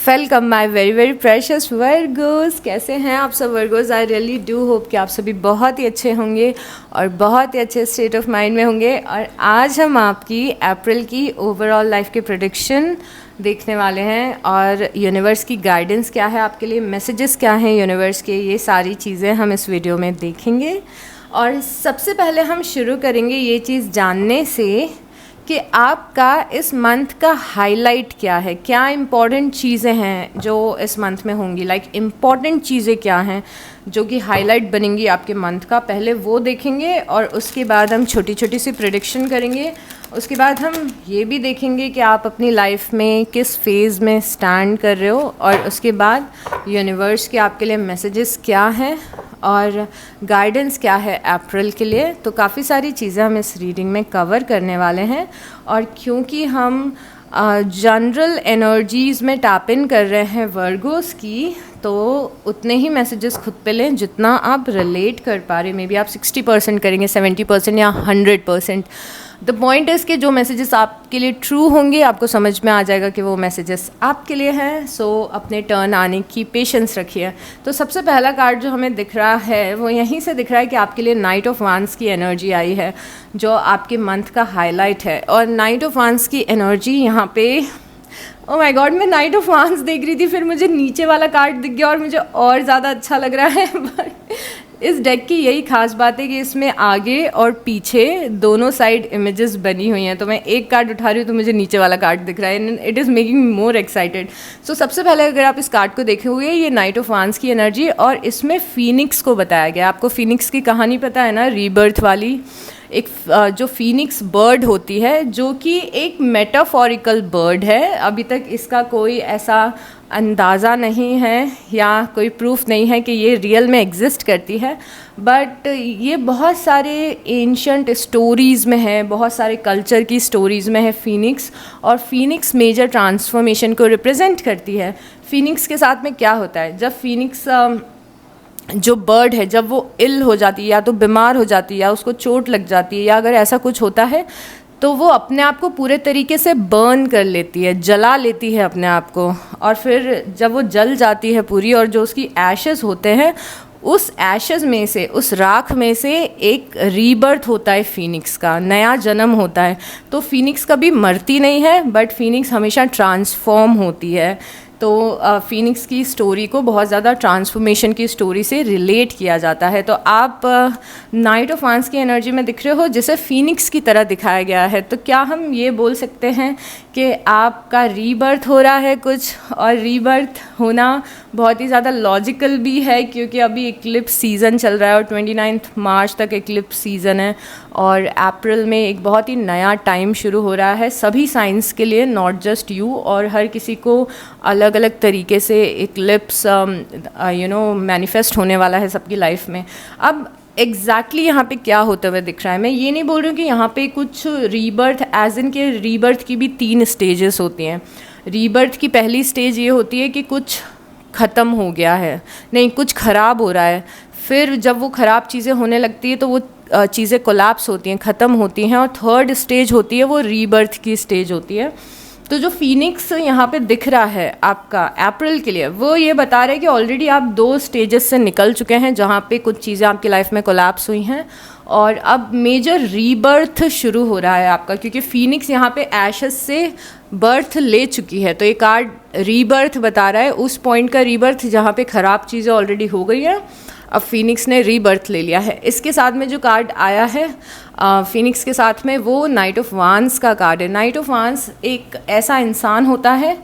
Welcome my very very precious Virgo's. कैसे हैं आप सब Virgo's? I really do hope कि आप सभी बहुत ही अच्छे होंगे और बहुत ही अच्छे स्टेट ऑफ माइंड में होंगे। और आज हम आपकी अप्रैल की ओवरऑल लाइफ के प्रेडिक्शन देखने वाले हैं और यूनिवर्स की गाइडेंस क्या है आपके लिए, मैसेजेस क्या हैं यूनिवर्स के, ये सारी चीज़ें हम इस वीडियो में देखेंगे। और सबसे पहले हम शुरू करेंगे ये चीज़ जानने से कि आपका इस मंथ का हाईलाइट क्या है, क्या इम्पॉर्टेंट चीज़ें हैं जो इस मंथ में होंगी। लाइक इम्पॉर्टेंट चीज़ें क्या हैं जो कि हाईलाइट बनेंगी आपके मंथ का, पहले वो देखेंगे और उसके बाद हम छोटी छोटी सी प्रेडिक्शन करेंगे। उसके बाद हम ये भी देखेंगे कि आप अपनी लाइफ में किस फेज़ में स्टैंड कर रहे हो और उसके बाद यूनिवर्स के आपके लिए मैसेजेस क्या हैं और गाइडेंस क्या है अप्रैल के लिए। तो काफ़ी सारी चीज़ें हम इस रीडिंग में कवर करने वाले हैं। और क्योंकि हम जनरल एनर्जीज़ में टैप इन कर रहे हैं वर्गोस की, तो उतने ही मैसेजेस खुद पे लें जितना आप रिलेट कर पा रहे। मे बी आप 60% करेंगे, 70% या 100%। द पॉइंट इज़ कि जो मैसेजेस आपके लिए ट्रू होंगे आपको समझ में आ जाएगा कि वो मैसेजेस आपके लिए हैं। सो अपने टर्न आने की पेशेंस रखिए। तो सबसे पहला कार्ड जो हमें दिख रहा है वो यहीं से दिख रहा है कि आपके लिए नाइट ऑफ वांस की एनर्जी आई है जो आपके मंथ का हाईलाइट है। और नाइट ऑफ वांस की एनर्जी यहाँ पे, ओह माय गॉड, मैं नाइट ऑफ वांस देख रही थी, फिर मुझे नीचे वाला कार्ड दिख गया और मुझे और ज़्यादा अच्छा लग रहा है। बट इस डेक की यही खास बात है कि इसमें आगे और पीछे दोनों साइड इमेजेस बनी हुई हैं। तो मैं एक कार्ड उठा रही हूँ तो मुझे नीचे वाला कार्ड दिख रहा है। It is making me more excited. So सबसे पहले अगर आप इस कार्ड को देखे हुए, ये नाइट ऑफ वांस की एनर्जी और इसमें फीनिक्स को बताया गया। आपको फीनिक्स की कहानी पता है ना, रीबर्थ वाली। एक जो फीनिक्स बर्ड होती है जो कि एक मेटाफोरिकल बर्ड है। अभी तक इसका कोई ऐसा अंदाज़ा नहीं है या कोई प्रूफ नहीं है कि ये रियल में एग्जिस्ट करती है, बट ये बहुत सारे एंशंट स्टोरीज़ में है, बहुत सारे कल्चर की स्टोरीज़ में है फीनिक्स। और फीनिक्स मेजर ट्रांसफॉर्मेशन को रिप्रेजेंट करती है। फीनिक्स के साथ में क्या होता है, जब फीनिक्स जो बर्ड है जब वो इल हो जाती है या तो बीमार हो जाती है या उसको चोट लग जाती है या अगर ऐसा कुछ होता है तो वो अपने आप को पूरे तरीके से बर्न कर लेती है, जला लेती है अपने आप को। और फिर जब वो जल जाती है पूरी और जो उसकी एशेस होते हैं, उस एशेस में से, उस राख में से एक रीबर्थ होता है फीनिक्स का, नया जन्म होता है। तो फीनिक्स कभी मरती नहीं है बट फीनिक्स हमेशा ट्रांसफॉर्म होती है। तो फीनिक्स की स्टोरी को बहुत ज़्यादा ट्रांसफॉर्मेशन की स्टोरी से रिलेट किया जाता है। तो आप नाइट ऑफ वांस की एनर्जी में दिख रहे हो जिसे फीनिक्स की तरह दिखाया गया है। तो क्या हम ये बोल सकते हैं कि आपका रीबर्थ हो रहा है कुछ? और रीबर्थ होना बहुत ही ज़्यादा लॉजिकल भी है क्योंकि अभी इक्लिप्स सीज़न चल रहा है और 29 मार्च तक इक्लिप्स सीज़न है और अप्रैल में एक बहुत ही नया टाइम शुरू हो रहा है सभी साइंस के लिए, नॉट जस्ट यू। और हर किसी को अलग अलग तरीके से इक्लिप्स मैनिफेस्ट होने वाला है सबकी लाइफ में। अब एग्जैक्टली यहाँ पे क्या होता हुआ दिख रहा है, मैं ये नहीं बोल रही हूँ कि यहाँ पे कुछ रीबर्थ एज इन के रीबर्थ की भी 3 स्टेजेस होती हैं। रीबर्थ की पहली स्टेज ये होती है कि कुछ ख़त्म हो गया है, नहीं कुछ ख़राब हो रहा है। फिर जब वो ख़राब चीज़ें होने लगती है तो वो चीज़ें कोलैप्स होती हैं, ख़त्म होती हैं। और थर्ड स्टेज होती है वो रीबर्थ की स्टेज होती है। तो जो फीनिक्स यहाँ पे दिख रहा है आपका अप्रैल के लिए, वो ये बता रहे हैं कि ऑलरेडी आप 2 स्टेजेस से निकल चुके हैं जहाँ पे कुछ चीज़ें आपकी लाइफ में कोलैप्स हुई हैं और अब मेजर रीबर्थ शुरू हो रहा है आपका, क्योंकि फीनिक्स यहाँ पे एशेस से बर्थ ले चुकी है। तो ये कार्ड रीबर्थ बता रहा है, उस पॉइंट का रीबर्थ जहाँ पे ख़राब चीज़ें ऑलरेडी हो गई हैं, अब फीनिक्स ने रीबर्थ ले लिया है। इसके साथ में जो कार्ड आया है फीनिक्स के साथ में, वो नाइट ऑफ वांस का कार्ड है। नाइट ऑफ वांस एक ऐसा इंसान होता है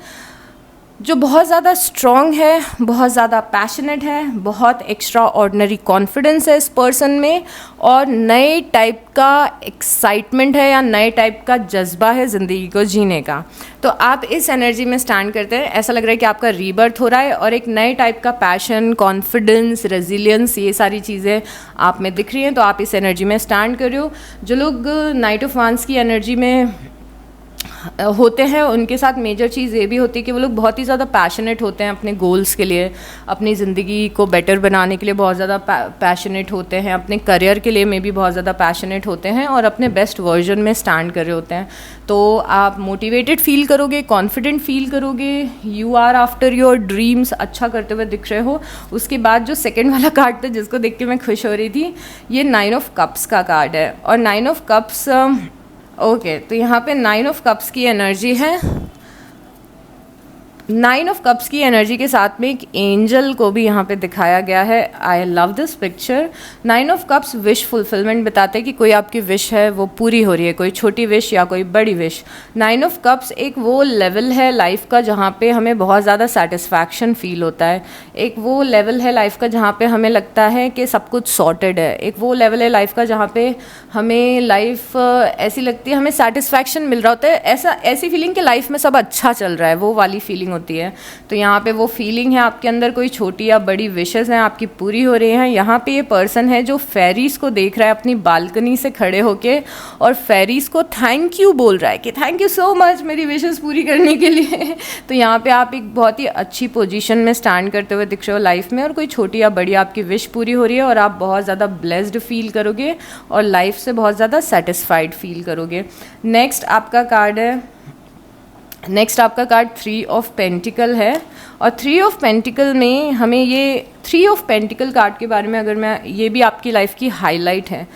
जो बहुत ज़्यादा स्ट्रॉन्ग है, बहुत ज़्यादा पैशनेट है, बहुत एक्स्ट्रा ऑर्डिनरी कॉन्फिडेंस है इस पर्सन में और नए टाइप का एक्साइटमेंट है या नए टाइप का जज्बा है ज़िंदगी को जीने का। तो आप इस एनर्जी में स्टैंड करते हैं, ऐसा लग रहा है कि आपका रीबर्थ हो रहा है और एक नए टाइप का पैशन, कॉन्फिडेंस, रेजिलियंस, ये सारी चीज़ें आप में दिख रही हैं। तो आप इस एनर्जी में स्टैंड कर रहे हो। जो लोग नाइट ऑफ वांस की एनर्जी में होते हैं उनके साथ मेजर चीज़ ये भी होती है कि वो लोग बहुत ही ज़्यादा पैशनेट होते हैं अपने गोल्स के लिए, अपनी ज़िंदगी को बेटर बनाने के लिए बहुत ज़्यादा पैशनेट होते हैं, अपने करियर के लिए में भी बहुत ज़्यादा पैशनेट होते हैं और अपने बेस्ट वर्जन में स्टैंड कर रहे होते हैं। तो आप मोटिवेटेड फील करोगे, कॉन्फिडेंट फील करोगे, you are after your dreams, अच्छा करते हुए दिख रहे हो। उसके बाद जो सेकेंड वाला कार्ड था जिसको देख के मैं खुश हो रही थी, ये 9 ऑफ कप्स का कार्ड है। और 9 ऑफ कप्स ओके, तो यहाँ पे 9 ऑफ कप्स की एनर्जी है। 9 ऑफ कप्स की एनर्जी के साथ में एक एंजल को भी यहाँ पे दिखाया गया है। I love this picture. 9 of cups wish fulfilment बताते हैं कि कोई आपकी विश है वो पूरी हो रही है, कोई छोटी विश या कोई बड़ी विश। 9 ऑफ कप्स एक वो लेवल है लाइफ का जहाँ पे हमें बहुत ज़्यादा सेटिस्फैक्शन फील होता है। एक वो लेवल है लाइफ का जहाँ पे हमें लगता है कि सब कुछ सॉर्टेड है। एक वो लेवल है लाइफ का जहाँ पे हमें लाइफ ऐसी लगती है, हमें सेटिस्फैक्शन मिल रहा होता है, ऐसी फीलिंग कि लाइफ में सब अच्छा चल रहा है, वो वाली फीलिंग होती है। तो यहाँ पे वो फीलिंग है आपके अंदर, कोई छोटी या बड़ी विशेस हैं आपकी पूरी हो रही हैं। यहाँ पे ये पर्सन है जो फेरीज को देख रहा है अपनी बालकनी से खड़े होके और फेरीज को थैंक यू बोल रहा है कि थैंक यू सो मच मेरी विशेस पूरी करने के लिए। तो यहाँ पे आप एक बहुत ही अच्छी पोजीशन में स्टैंड करते हुए दिख रहे हो लाइफ में, और कोई छोटी या बड़ी आपकी विश पूरी हो रही है और आप बहुत ज़्यादा ब्लेस्ड फील करोगे और लाइफ से बहुत ज़्यादा सेटिस्फाइड फील करोगे। नेक्स्ट आपका कार्ड 3 ऑफ पेंटिकल है। और 3 ऑफ पेंटिकल में हमें ये 3 ऑफ पेंटिकल कार्ड के बारे में अगर मैं, ये भी आपकी लाइफ की हाईलाइट है।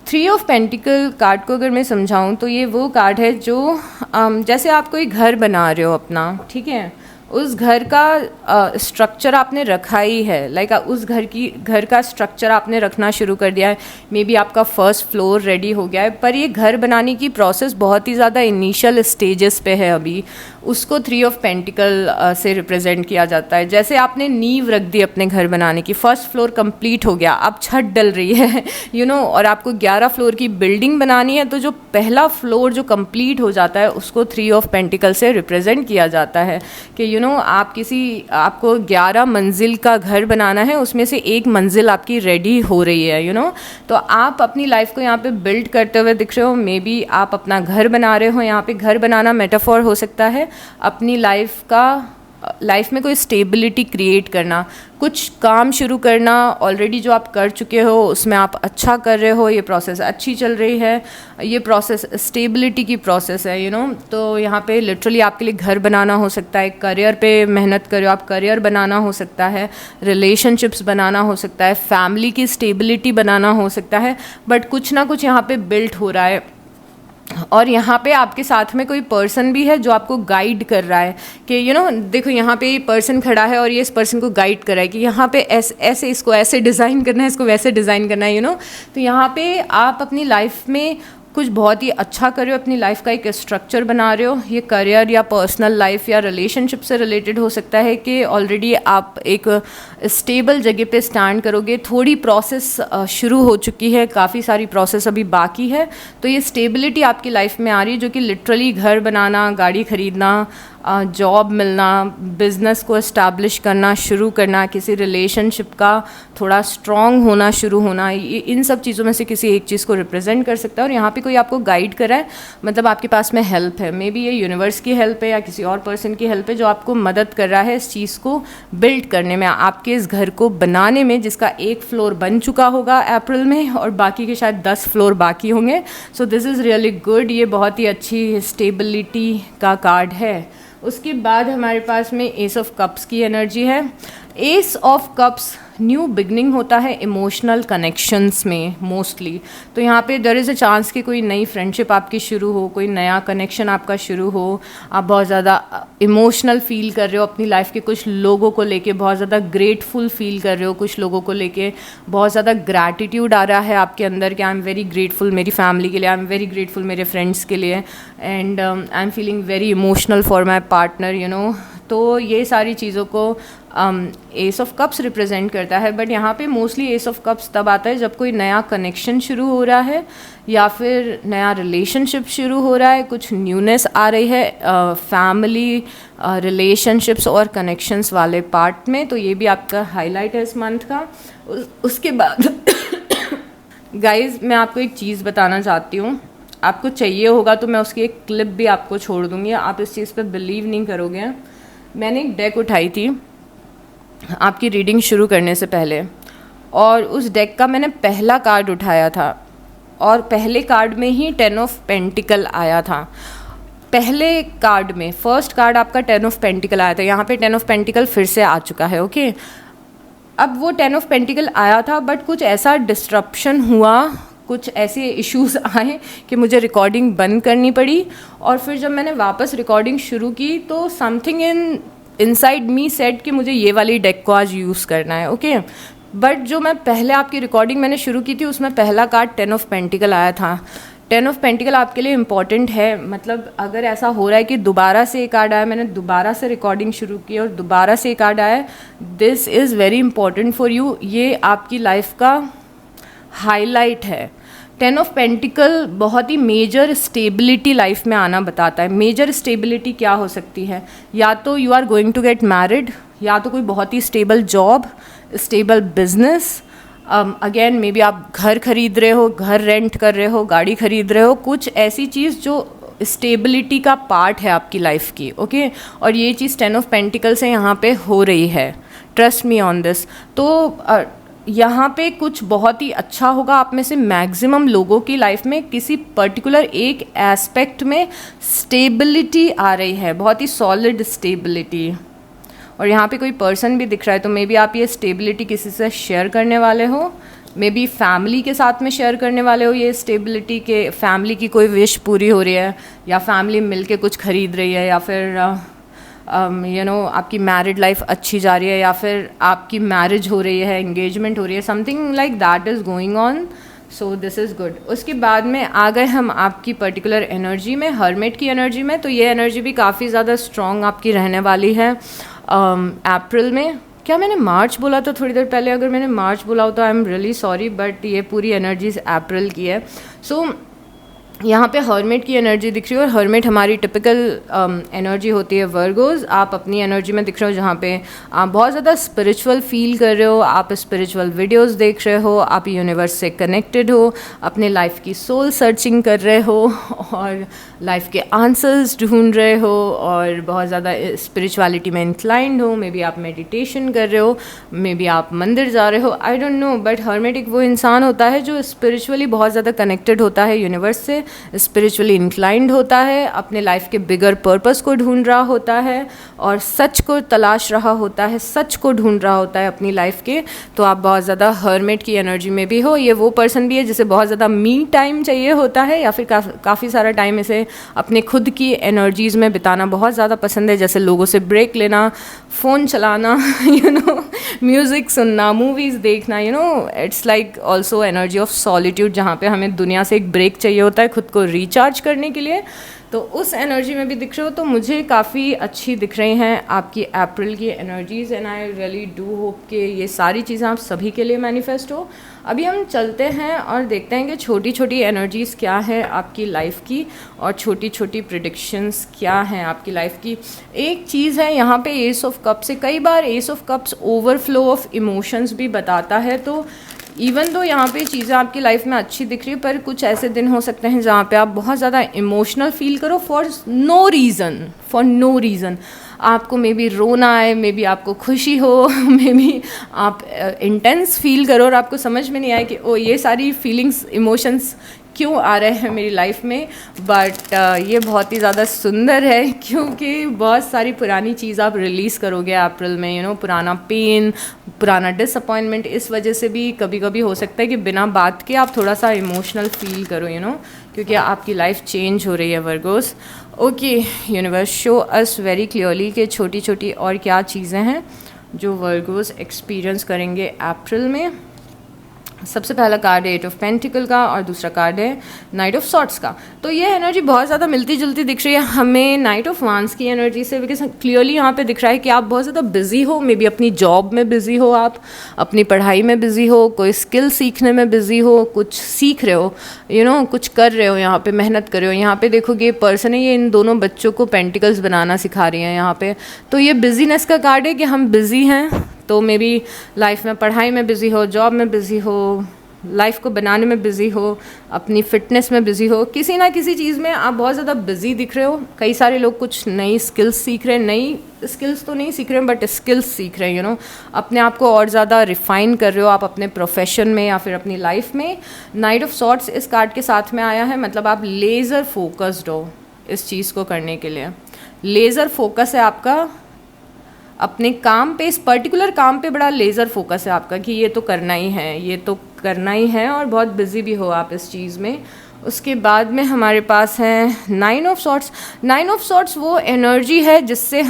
3 ऑफ पेंटिकल कार्ड को अगर मैं समझाऊं तो ये वो कार्ड है जो जैसे आप कोई घर बना रहे हो अपना, ठीक है, उस घर का स्ट्रक्चर आपने रखा ही है, लाइक उस घर का स्ट्रक्चर आपने रखना शुरू कर दिया है। मे बी आपका फर्स्ट फ्लोर रेडी हो गया है, पर ये घर बनाने की प्रोसेस बहुत ही ज़्यादा इनिशियल स्टेजेस पे है अभी। उसको 3 ऑफ पेंटिकल से रिप्रेजेंट किया जाता है। जैसे आपने नींव रख दी अपने घर बनाने की, फर्स्ट फ्लोर कंप्लीट हो गया, अब छत डल रही है और आपको 11 फ्लोर की बिल्डिंग बनानी है, तो जो पहला फ्लोर जो कंप्लीट हो जाता है उसको 3 ऑफ पेंटिकल से रिप्रेजेंट किया जाता है कि आपको 11 मंजिल का घर बनाना है, उसमें से एक मंजिल आपकी रेडी हो रही है तो आप अपनी लाइफ को यहाँ पे बिल्ड करते हुए दिख रहे हो। मे बी आप अपना घर बना रहे हो, यहाँ पे घर बनाना मेटाफोर हो सकता है अपनी लाइफ में कोई स्टेबिलिटी क्रिएट करना, कुछ काम शुरू करना। ऑलरेडी जो आप कर चुके हो उसमें आप अच्छा कर रहे हो, ये प्रोसेस अच्छी चल रही है, ये प्रोसेस स्टेबिलिटी की प्रोसेस है तो यहाँ पे लिटरली आपके लिए घर बनाना हो सकता है, करियर पे मेहनत करो आप, करियर बनाना हो सकता है, रिलेशनशिप्स बनाना हो सकता है, फैमिली की स्टेबिलिटी बनाना हो सकता है, बट कुछ ना कुछ यहाँ पे बिल्ट हो रहा है। और यहाँ पे आपके साथ में कोई पर्सन भी है जो आपको गाइड कर रहा है कि देखो यहाँ पे ये पर्सन खड़ा है और ये इस पर्सन को गाइड कर रहा है कि यहाँ पे ऐसे इसको ऐसे डिज़ाइन करना है, इसको वैसे डिज़ाइन करना है तो यहाँ पे आप अपनी लाइफ में कुछ बहुत ही अच्छा कर रहे हो, अपनी लाइफ का एक स्ट्रक्चर बना रहे हो। ये करियर या पर्सनल लाइफ या रिलेशनशिप से रिलेटेड हो सकता है कि ऑलरेडी आप एक स्टेबल जगह पे स्टैंड करोगे। थोड़ी प्रोसेस शुरू हो चुकी है, काफ़ी सारी प्रोसेस अभी बाकी है, तो ये स्टेबिलिटी आपकी लाइफ में आ रही है जो कि लिटरली घर बनाना, गाड़ी खरीदना, जॉब मिलना, बिज़नेस को इस्टेब्लिश करना शुरू करना, किसी रिलेशनशिप का थोड़ा स्ट्रॉन्ग होना शुरू होना, ये इन सब चीज़ों में से किसी एक चीज़ को रिप्रेजेंट कर सकता है। और यहाँ पे कोई आपको गाइड कर रहा है, मतलब आपके पास में हेल्प है, मे बी ये यूनिवर्स की हेल्प है या किसी और पर्सन की हेल्प है जो आपको मदद कर रहा है इस चीज़ को बिल्ड करने में, आपके इस घर को बनाने में, जिसका एक फ्लोर बन चुका होगा अप्रैल में और बाकी के शायद 10 फ्लोर बाकी होंगे। So this is really good, ये बहुत ही अच्छी स्टेबिलिटी का कार्ड है। उसके बाद हमारे पास में एस ऑफ कप्स की एनर्जी है। S of cups new beginning होता है इमोशनल कनेक्शंस में मोस्टली। तो यहाँ पे देयर इज़ अ चांस कि कोई नई फ्रेंडशिप आपकी शुरू हो, कोई नया कनेक्शन आपका शुरू हो, आप बहुत ज़्यादा इमोशनल फील कर रहे हो अपनी लाइफ के कुछ लोगों को लेके, बहुत ज़्यादा ग्रेटफुल फील कर रहे हो कुछ लोगों को लेके, बहुत ज़्यादा ग्रैटिट्यूड आ रहा है आपके अंदर कि आई एम वेरी ग्रेटफुल मेरी फैमिली के लिए, आई एम वेरी ग्रेटफुल मेरे फ्रेंड्स के लिए, and I am feeling very emotional for my partner तो ये सारी चीज़ों को एस ऑफ कप्स रिप्रेजेंट करता है। बट यहाँ पे मोस्टली एस ऑफ कप्स तब आता है जब कोई नया कनेक्शन शुरू हो रहा है या फिर नया रिलेशनशिप शुरू हो रहा है, कुछ न्यूनेस आ रही है फैमिली रिलेशनशिप्स और कनेक्शंस वाले पार्ट में। तो ये भी आपका हाईलाइट है इस मंथ का। उसके बाद गाइज मैं आपको एक चीज़ बताना चाहती हूँ। आपको चाहिए होगा तो मैं उसकी एक क्लिप भी आपको छोड़ दूँगी, आप इस चीज़ पे बिलीव नहीं करोगे। मैंने एक डेक उठाई थी आपकी रीडिंग शुरू करने से पहले, और उस डेक का मैंने पहला कार्ड उठाया था और पहले कार्ड में ही 10 ऑफ पेंटिकल आया था। पहले कार्ड में फर्स्ट कार्ड आपका 10 ऑफ पेंटिकल आया था, यहाँ पे 10 ऑफ पेंटिकल फिर से आ चुका है। ओके, अब वो 10 ऑफ पेंटिकल आया था बट कुछ ऐसा डिस्ट्रप्शन हुआ, कुछ ऐसे इश्यूज आए कि मुझे रिकॉर्डिंग बंद करनी पड़ी। और फिर जब मैंने वापस रिकॉर्डिंग शुरू की तो समथिंग इनसाइड मी सेड कि मुझे ये वाली डेक को आज यूज़ करना है। ओके, बट जो मैं पहले आपकी रिकॉर्डिंग मैंने शुरू की थी उसमें पहला कार्ड 10 ऑफ पेंटिकल आया था। 10 ऑफ पेंटिकल आपके लिए इम्पॉर्टेंट है, मतलब अगर ऐसा हो रहा है कि दोबारा से एक कार्ड आया, मैंने दोबारा से रिकॉर्डिंग शुरू की और दोबारा से एक कार्ड आया, this is very important for you. ये आपकी लाइफ का हाईलाइट है। 10 ऑफ पेंटिकल बहुत ही मेजर स्टेबिलिटी लाइफ में आना बताता है। मेजर स्टेबिलिटी क्या हो सकती है? या तो you are going to get married, या तो कोई बहुत ही stable job, stable business, again maybe आप घर खरीद रहे हो, घर रेंट कर रहे हो, गाड़ी खरीद रहे हो, कुछ ऐसी चीज़ जो स्टेबिलिटी का पार्ट है आपकी लाइफ की। ओके, और ये चीज़ 10 ऑफ पेंटिकल से यहाँ पे हो रही है, ट्रस्ट मी ऑन दिस। तो यहाँ पे कुछ बहुत ही अच्छा होगा। आप में से मैक्सिमम लोगों की लाइफ में किसी पर्टिकुलर एक एस्पेक्ट में स्टेबिलिटी आ रही है, बहुत ही सॉलिड स्टेबिलिटी। और यहाँ पे कोई पर्सन भी दिख रहा है, तो मे बी आप ये स्टेबिलिटी किसी से शेयर करने वाले हो, मे बी फैमिली के साथ में शेयर करने वाले हो ये स्टेबिलिटी के, फैमिली की कोई विश पूरी हो रही है, या फैमिली मिलके कुछ खरीद रही है, या फिर आपकी मैरिड लाइफ अच्छी जा रही है, या फिर आपकी मैरिज हो रही है, एंगेजमेंट हो रही है, something like that is going on. So this is good. उसके बाद में आ गए हम आपकी पर्टिकुलर एनर्जी में, हर्मिट की एनर्जी में। तो ये एनर्जी भी काफ़ी ज़्यादा स्ट्रॉन्ग आपकी रहने वाली है अप्रैल में। क्या मैंने मार्च बोला था थोड़ी देर पहले? अगर मैंने मार्च बोला हो तो I am really sorry, but ये पूरी एनर्जीज अप्रैल की है। सो यहाँ पे हर्मिट की एनर्जी दिख रही है, और हर्मिट हमारी टिपिकल एनर्जी होती है वर्गोज। आप अपनी एनर्जी में दिख रहे हो जहाँ पे आप बहुत ज़्यादा स्पिरिचुअल फील कर रहे हो, आप स्पिरिचुअल वीडियोस देख रहे हो, आप यूनिवर्स से कनेक्टेड हो, अपने लाइफ की सोल सर्चिंग कर रहे हो, और लाइफ के आंसर्स ढूंढ रहे हो, और बहुत ज़्यादा स्पिरिचुअलिटी में इंक्लाइंड हो। मे बी आप मेडिटेशन कर रहे हो, मे बी आप मंदिर जा रहे हो, I don't know, but hermit एक वो इंसान होता है जो स्पिरिचुअली बहुत ज़्यादा कनेक्टेड होता है यूनिवर्स से, स्पिरिचुअली इंक्लाइंड होता है, अपने लाइफ के बिगर पर्पस को ढूंढ रहा होता है, और सच को तलाश रहा होता है, सच को ढूंढ रहा होता है अपनी लाइफ के। तो आप बहुत ज़्यादा हर्मिट की एनर्जी में भी हो। ये वो पर्सन भी है जिसे बहुत ज़्यादा मी टाइम चाहिए होता है, या फिर काफ़ी सारा टाइम इसे अपने खुद की एनर्जीज़ में बिताना बहुत ज़्यादा पसंद है, जैसे लोगों से ब्रेक लेना, फ़ोन चलाना, म्यूज़िक सुनना, मूवीज़ देखना, it's like also energy of solitude, जहाँ पे हमें दुनिया से एक ब्रेक चाहिए होता है खुद को रिचार्ज करने के लिए। तो उस एनर्जी में भी दिख रहे हो, तो मुझे काफ़ी अच्छी दिख रही हैं आपकी अप्रैल की energies, and I really do hope कि ये सारी चीज़ें आप सभी के लिए मैनिफेस्ट हो। अभी हम चलते हैं और देखते हैं कि छोटी छोटी एनर्जीज़ क्या है आपकी लाइफ की, और छोटी छोटी प्रिडिक्शंस क्या हैं आपकी लाइफ की। एक चीज़ है यहाँ पे एस ऑफ कप्स से, कई बार ace of cups overflow of emotions भी बताता है। तो इवन दो यहाँ पे चीज़ें आपकी लाइफ में अच्छी दिख रही है, पर कुछ ऐसे दिन हो सकते हैं जहाँ पे आप बहुत ज़्यादा इमोशनल फील करो फॉर नो रीज़न। आपको मे बी रोना आए, मे बी आपको खुशी हो, मे बी आप इंटेंस फील करो और आपको समझ में नहीं आए कि ओ ये सारी फीलिंग्स, इमोशंस क्यों आ रहे हैं मेरी लाइफ में। बट ये बहुत ही ज़्यादा सुंदर है, क्योंकि बहुत सारी पुरानी चीज़ आप रिलीज़ करोगे अप्रैल में। पुराना पेन, पुराना डिसअपॉइंटमेंट, इस वजह से भी कभी कभी हो सकता है कि बिना बात के आप थोड़ा सा इमोशनल फील करो, क्योंकि आपकी लाइफ चेंज हो रही है Virgo's. Okay, universe show us very clearly कि छोटी छोटी और क्या चीज़ें हैं जो वर्गोस एक्सपीरियंस करेंगे अप्रैल में। सबसे पहला कार्ड है 8 ऑफ पेंटिकल का, और दूसरा कार्ड है नाइट ऑफ सॉर्ट्स का। तो ये एनर्जी बहुत ज़्यादा मिलती जुलती दिख रही है हमें नाइट ऑफ वांस की एनर्जी से, बिकॉज क्लियरली यहाँ पे दिख रहा है कि आप बहुत ज़्यादा बिजी हो, मे बी अपनी जॉब में बिजी हो, आप अपनी पढ़ाई में बिजी हो, कोई स्किल सीखने में बिजी हो, कुछ सीख रहे हो, कुछ कर रहे हो, यहाँ पे मेहनत कर रहे हो। यहाँ पे देखोगे पर्सन है, ये इन दोनों बच्चों को पेंटिकल्स बनाना सिखा रही हैं यहाँ पे। तो ये बिजीनेस का कार्ड है कि हम बिज़ी हैं, तो मे बी लाइफ में पढ़ाई में बिज़ी हो, जॉब में बिज़ी हो, लाइफ को बनाने में बिज़ी हो, अपनी फिटनेस में बिज़ी हो, किसी ना किसी चीज़ में आप बहुत ज़्यादा बिज़ी दिख रहे हो। कई सारे लोग कुछ नई स्किल्स सीख रहे हैं, नई स्किल्स तो नहीं सीख रहे हैं बट स्किल्स सीख रहे हैं, अपने आप को और ज़्यादा रिफ़ाइन कर रहे हो आप अपने प्रोफेशन में या फिर अपनी लाइफ में। नाइट ऑफ सॉर्ट्स इस कार्ड के साथ में आया है, मतलब आप लेज़र फोकस्ड हो इस चीज़ को करने के लिए। लेज़र फोकस है आपका अपने काम पे, इस पर्टिकुलर काम पे बड़ा लेज़र फोकस है आपका कि ये तो करना ही है, ये तो करना ही है, और बहुत बिज़ी भी हो आप इस चीज़ में। उसके बाद में हमारे पास है nine of swords. Nine of swords वो एनर्जी है जिसमें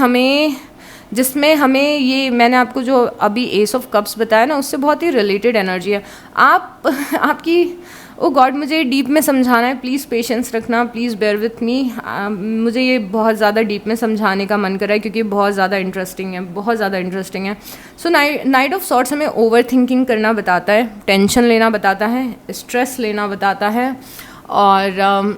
हमें ये, मैंने आपको जो अभी एस ऑफ कप्स बताया ना, उससे बहुत ही रिलेटेड एनर्जी है। आपकी ओ गॉड, मुझे डीप में समझाना है, प्लीज़ पेशेंस रखना, प्लीज़ बेयर विथ मी। मुझे ये बहुत ज़्यादा डीप में समझाने का मन कर रहा है क्योंकि बहुत ज़्यादा इंटरेस्टिंग है, बहुत ज़्यादा इंटरेस्टिंग है। सो नाइट ऑफ सॉर्ट्स हमें ओवर थिंकिंग करना बताता है, टेंशन लेना बताता है, स्ट्रेस लेना बताता है, और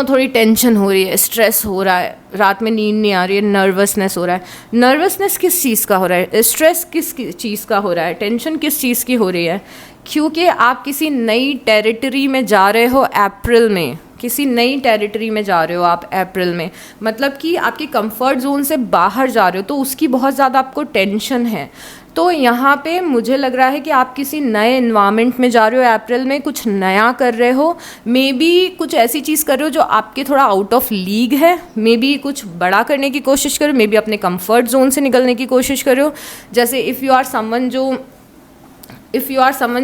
थोड़ी टेंशन हो रही है, स्ट्रेस हो रहा है, रात में नींद नहीं आ रही है, नर्वसनेस हो रहा है। नर्वसनेस किस चीज़ का हो रहा है, स्ट्रेस किस चीज़ का हो रहा है, टेंशन किस चीज़ की हो रही है? क्योंकि आप किसी नई टेरिटरी में जा रहे हो अप्रैल में, किसी नई टेरिटरी में जा रहे हो आप अप्रैल में, मतलब कि आपके कंफर्ट जोन से बाहर जा रहे हो, तो उसकी बहुत ज़्यादा आपको टेंशन है। तो यहाँ पे मुझे लग रहा है कि आप किसी नए इन्वायरमेंट में जा रहे हो अप्रैल में, कुछ नया कर रहे हो, मे बी कुछ ऐसी चीज़ कर रहे हो जो आपके थोड़ा आउट ऑफ लीग है, मे बी कुछ बड़ा करने की कोशिश कर रहे हो, मे बी अपने कंफर्ट जोन से निकलने की कोशिश कर रहे हो। जैसे इफ़ यू आर समवन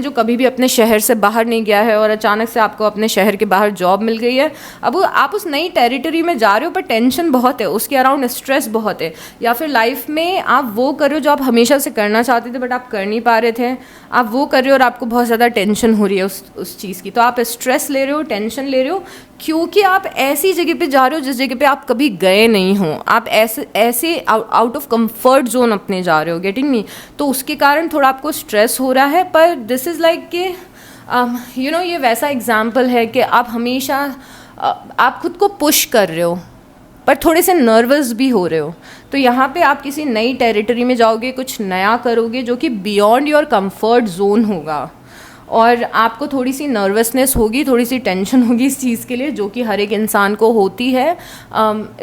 जो कभी भी अपने शहर से बाहर नहीं गया है और अचानक से आपको अपने शहर के बाहर जॉब मिल गई है, अब आप उस नई टेरिटरी में जा रहे हो पर टेंशन बहुत है, उसके अराउंड स्ट्रेस बहुत है, या फिर लाइफ में आप वो कर रहे हो जो आप हमेशा से करना चाहते थे बट आप कर नहीं पा रहे थे, आप वो कर रहे हो और आपको बहुत ज़्यादा टेंशन हो रही है उस चीज़ की। तो आप स्ट्रेस ले रहे हो, टेंशन ले रहे हो, क्योंकि आप ऐसी जगह पे जा रहे हो जिस जगह पे आप कभी गए नहीं हो, आप ऐसे आउट ऑफ कंफर्ट जोन अपने जा रहे हो, गेटिंग मी? तो उसके कारण थोड़ा आपको स्ट्रेस हो रहा है। पर दिस इज़ लाइक कि ये वैसा एग्जाम्पल है कि आप हमेशा आप खुद को पुश कर रहे हो पर थोड़े से नर्वस भी हो रहे हो। तो यहाँ पे आप किसी नई टेरिटरी में जाओगे, कुछ नया करोगे जो कि बियॉन्ड योर कंफर्ट जोन होगा, और आपको थोड़ी सी नर्वसनेस होगी, थोड़ी सी टेंशन होगी इस चीज़ के लिए, जो कि हर एक इंसान को होती है।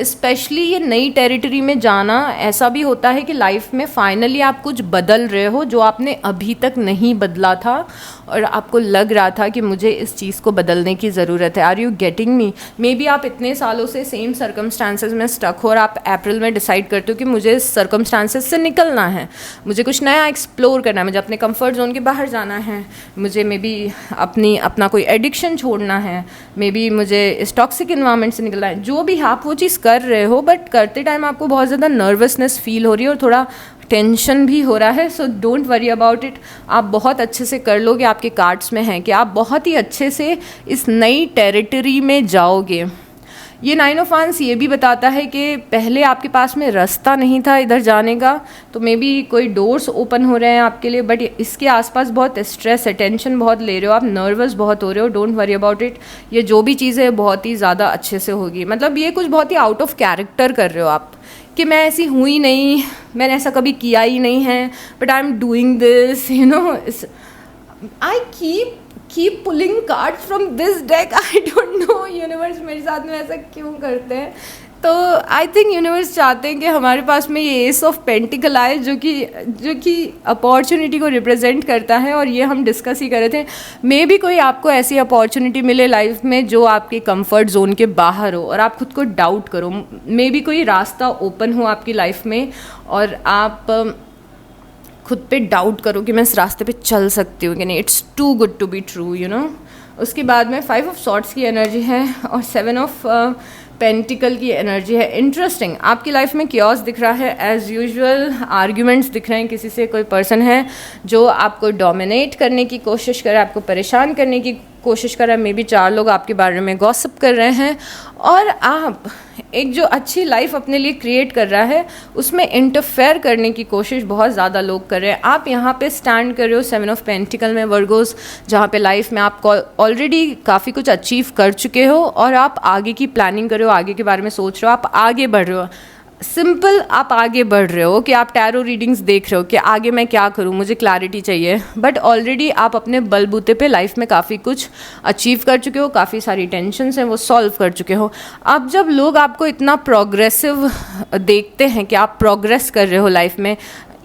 स्पेशली ये नई टेरिटरी में जाना ऐसा भी होता है कि लाइफ में फाइनली आप कुछ बदल रहे हो जो आपने अभी तक नहीं बदला था, और आपको लग रहा था कि मुझे इस चीज़ को बदलने की ज़रूरत है। Are you getting me? Maybe आप इतने सालों से सेम सर्कमस्टांसेस में स्टक हो और आप अप्रैल में डिसाइड करते हो कि मुझे इस सर्कमस्टांसेस से निकलना है, मुझे कुछ नया एक्सप्लोर करना है, मुझे अपने कंफर्ट जोन के बाहर जाना है, मुझे मे बी अपना कोई एडिक्शन छोड़ना है, मे बी मुझे इस टॉक्सिक इन्वायरमेंट से निकलना है। जो भी आप वो चीज़ कर रहे हो, बट करते टाइम आपको बहुत ज़्यादा नर्वसनेस फील हो रही है और थोड़ा टेंशन भी हो रहा है। So don't worry about it, आप बहुत अच्छे से कर लोगे। आपके कार्ड्स में है कि आप बहुत ही अच्छे से इस नई टेरिटरी में जाओगे। ये नाइन ऑफ वांड्स ये भी बताता है कि पहले आपके पास में रास्ता नहीं था इधर जाने का, तो मे बी कोई डोर्स ओपन हो रहे हैं आपके लिए, बट इसके आसपास बहुत स्ट्रेस है, टेंशन बहुत ले रहे हो आप, नर्वस बहुत हो रहे हो। डोंट वरी अबाउट इट, ये जो भी चीज़ है बहुत ही ज़्यादा अच्छे से होगी। मतलब ये कुछ बहुत ही आउट ऑफ कैरेक्टर कर रहे हो आप कि मैं ऐसी हुई नहीं, मैंने ऐसा कभी किया ही नहीं है, but I am doing this, I keep pulling cards from this deck. I don't know universe मेरे साथ में ऐसा क्यों करते हैं। तो आई थिंक यूनिवर्स चाहते हैं कि हमारे पास में ये एस ऑफ पेंटिकल आए, जो कि अपॉर्चुनिटी को रिप्रेजेंट करता है, और ये हम डिस्कस ही कर रहे थे। मे बी कोई आपको ऐसी अपॉर्चुनिटी मिले लाइफ में जो आपके कंफर्ट जोन के बाहर हो और आप खुद को डाउट करो, मे बी कोई रास्ता ओपन हो आपकी लाइफ में और आप खुद पे डाउट करो कि मैं इस रास्ते पे चल सकती हूँ कि नहीं। It's too good to be true, उसके बाद में 5 ऑफ सॉर्ट्स की एनर्जी है और 7 ऑफ पेंटिकल की एनर्जी है। इंटरेस्टिंग, आपकी लाइफ में क्योस दिख रहा है, एज यूजुअल आर्ग्यूमेंट्स दिख रहे हैं। किसी से कोई पर्सन है जो आपको डोमिनेट करने की कोशिश कर रहा है, आपको परेशान करने की कोशिश कर रहा है। मे बी 4 लोग आपके बारे में गॉसिप कर रहे हैं, और आप एक जो अच्छी लाइफ अपने लिए क्रिएट कर रहा है उसमें इंटरफेयर करने की कोशिश बहुत ज़्यादा लोग कर रहे हैं। आप यहाँ पे स्टैंड कर रहे हो 7 ऑफ पेंटिकल में वर्गोस, जहाँ पे लाइफ में आप ऑलरेडी काफ़ी कुछ अचीव कर चुके हो और आप आगे की प्लानिंग कर रहे हो, आगे के बारे में सोच रहे हो, आप आगे बढ़ रहे हो। सिंपल आप आगे बढ़ रहे हो कि आप टैरो रीडिंग्स देख रहे हो कि आगे मैं क्या करूं, मुझे क्लैरिटी चाहिए, बट ऑलरेडी आप अपने बलबूते पे लाइफ में काफ़ी कुछ अचीव कर चुके हो, काफ़ी सारी टेंशन्स हैं वो सॉल्व कर चुके हो। अब जब लोग आपको इतना प्रोग्रेसिव देखते हैं कि आप प्रोग्रेस कर रहे हो लाइफ में,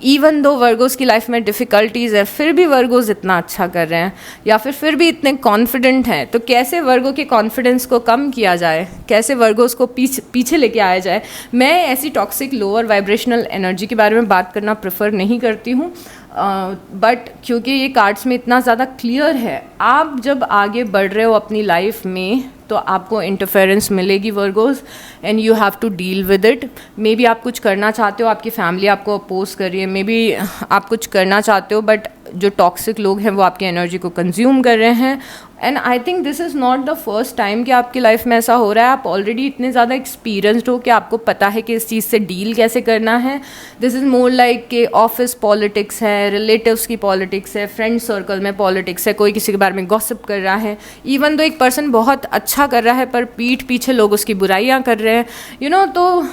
इवन दो वर्गोज़ की लाइफ में डिफ़िकल्टीज़ है, फिर भी वर्गोज़ इतना अच्छा कर रहे हैं या फिर भी इतने कॉन्फिडेंट हैं, तो कैसे वर्गों के कॉन्फिडेंस को कम किया जाए, कैसे वर्गोज़ को पीछे लेके आया जाए। मैं ऐसी टॉक्सिक लोअर वाइब्रेशनल एनर्जी के बारे में बात करना प्रेफर नहीं करती हूँ, बट क्योंकि ये कार्ड्स में इतना ज़्यादा क्लियर है, आप जब आगे बढ़ रहे हो अपनी लाइफ में तो आपको इंटरफेरेंस मिलेगी Virgos, and you have to deal with it. Maybe आप कुछ करना चाहते हो, आपकी फैमिली आपको अपोज कर रही है, मे बी आप कुछ करना चाहते हो बट जो टॉक्सिक लोग हैं वो आपकी एनर्जी को कंज्यूम कर रहे हैं। And I think this is not the first time कि आपकी लाइफ में ऐसा हो रहा है। आप ऑलरेडी इतने ज़्यादा एक्सपीरियंस्ड हो कि आपको पता है कि इस चीज़ से डील कैसे करना है। दिस इज़ मोर लाइक कि ऑफिस पॉलिटिक्स है, रिलेटिव्स की पॉलिटिक्स है, फ्रेंड सर्कल में पॉलिटिक्स है, कोई किसी के बारे में गॉसिप कर रहा है, इवन तो एक पर्सन बहुत अच्छा कर रहा है पर पीठ पीछे लोग उसकी बुराइयाँ कर रहे हैं, यू नो। तो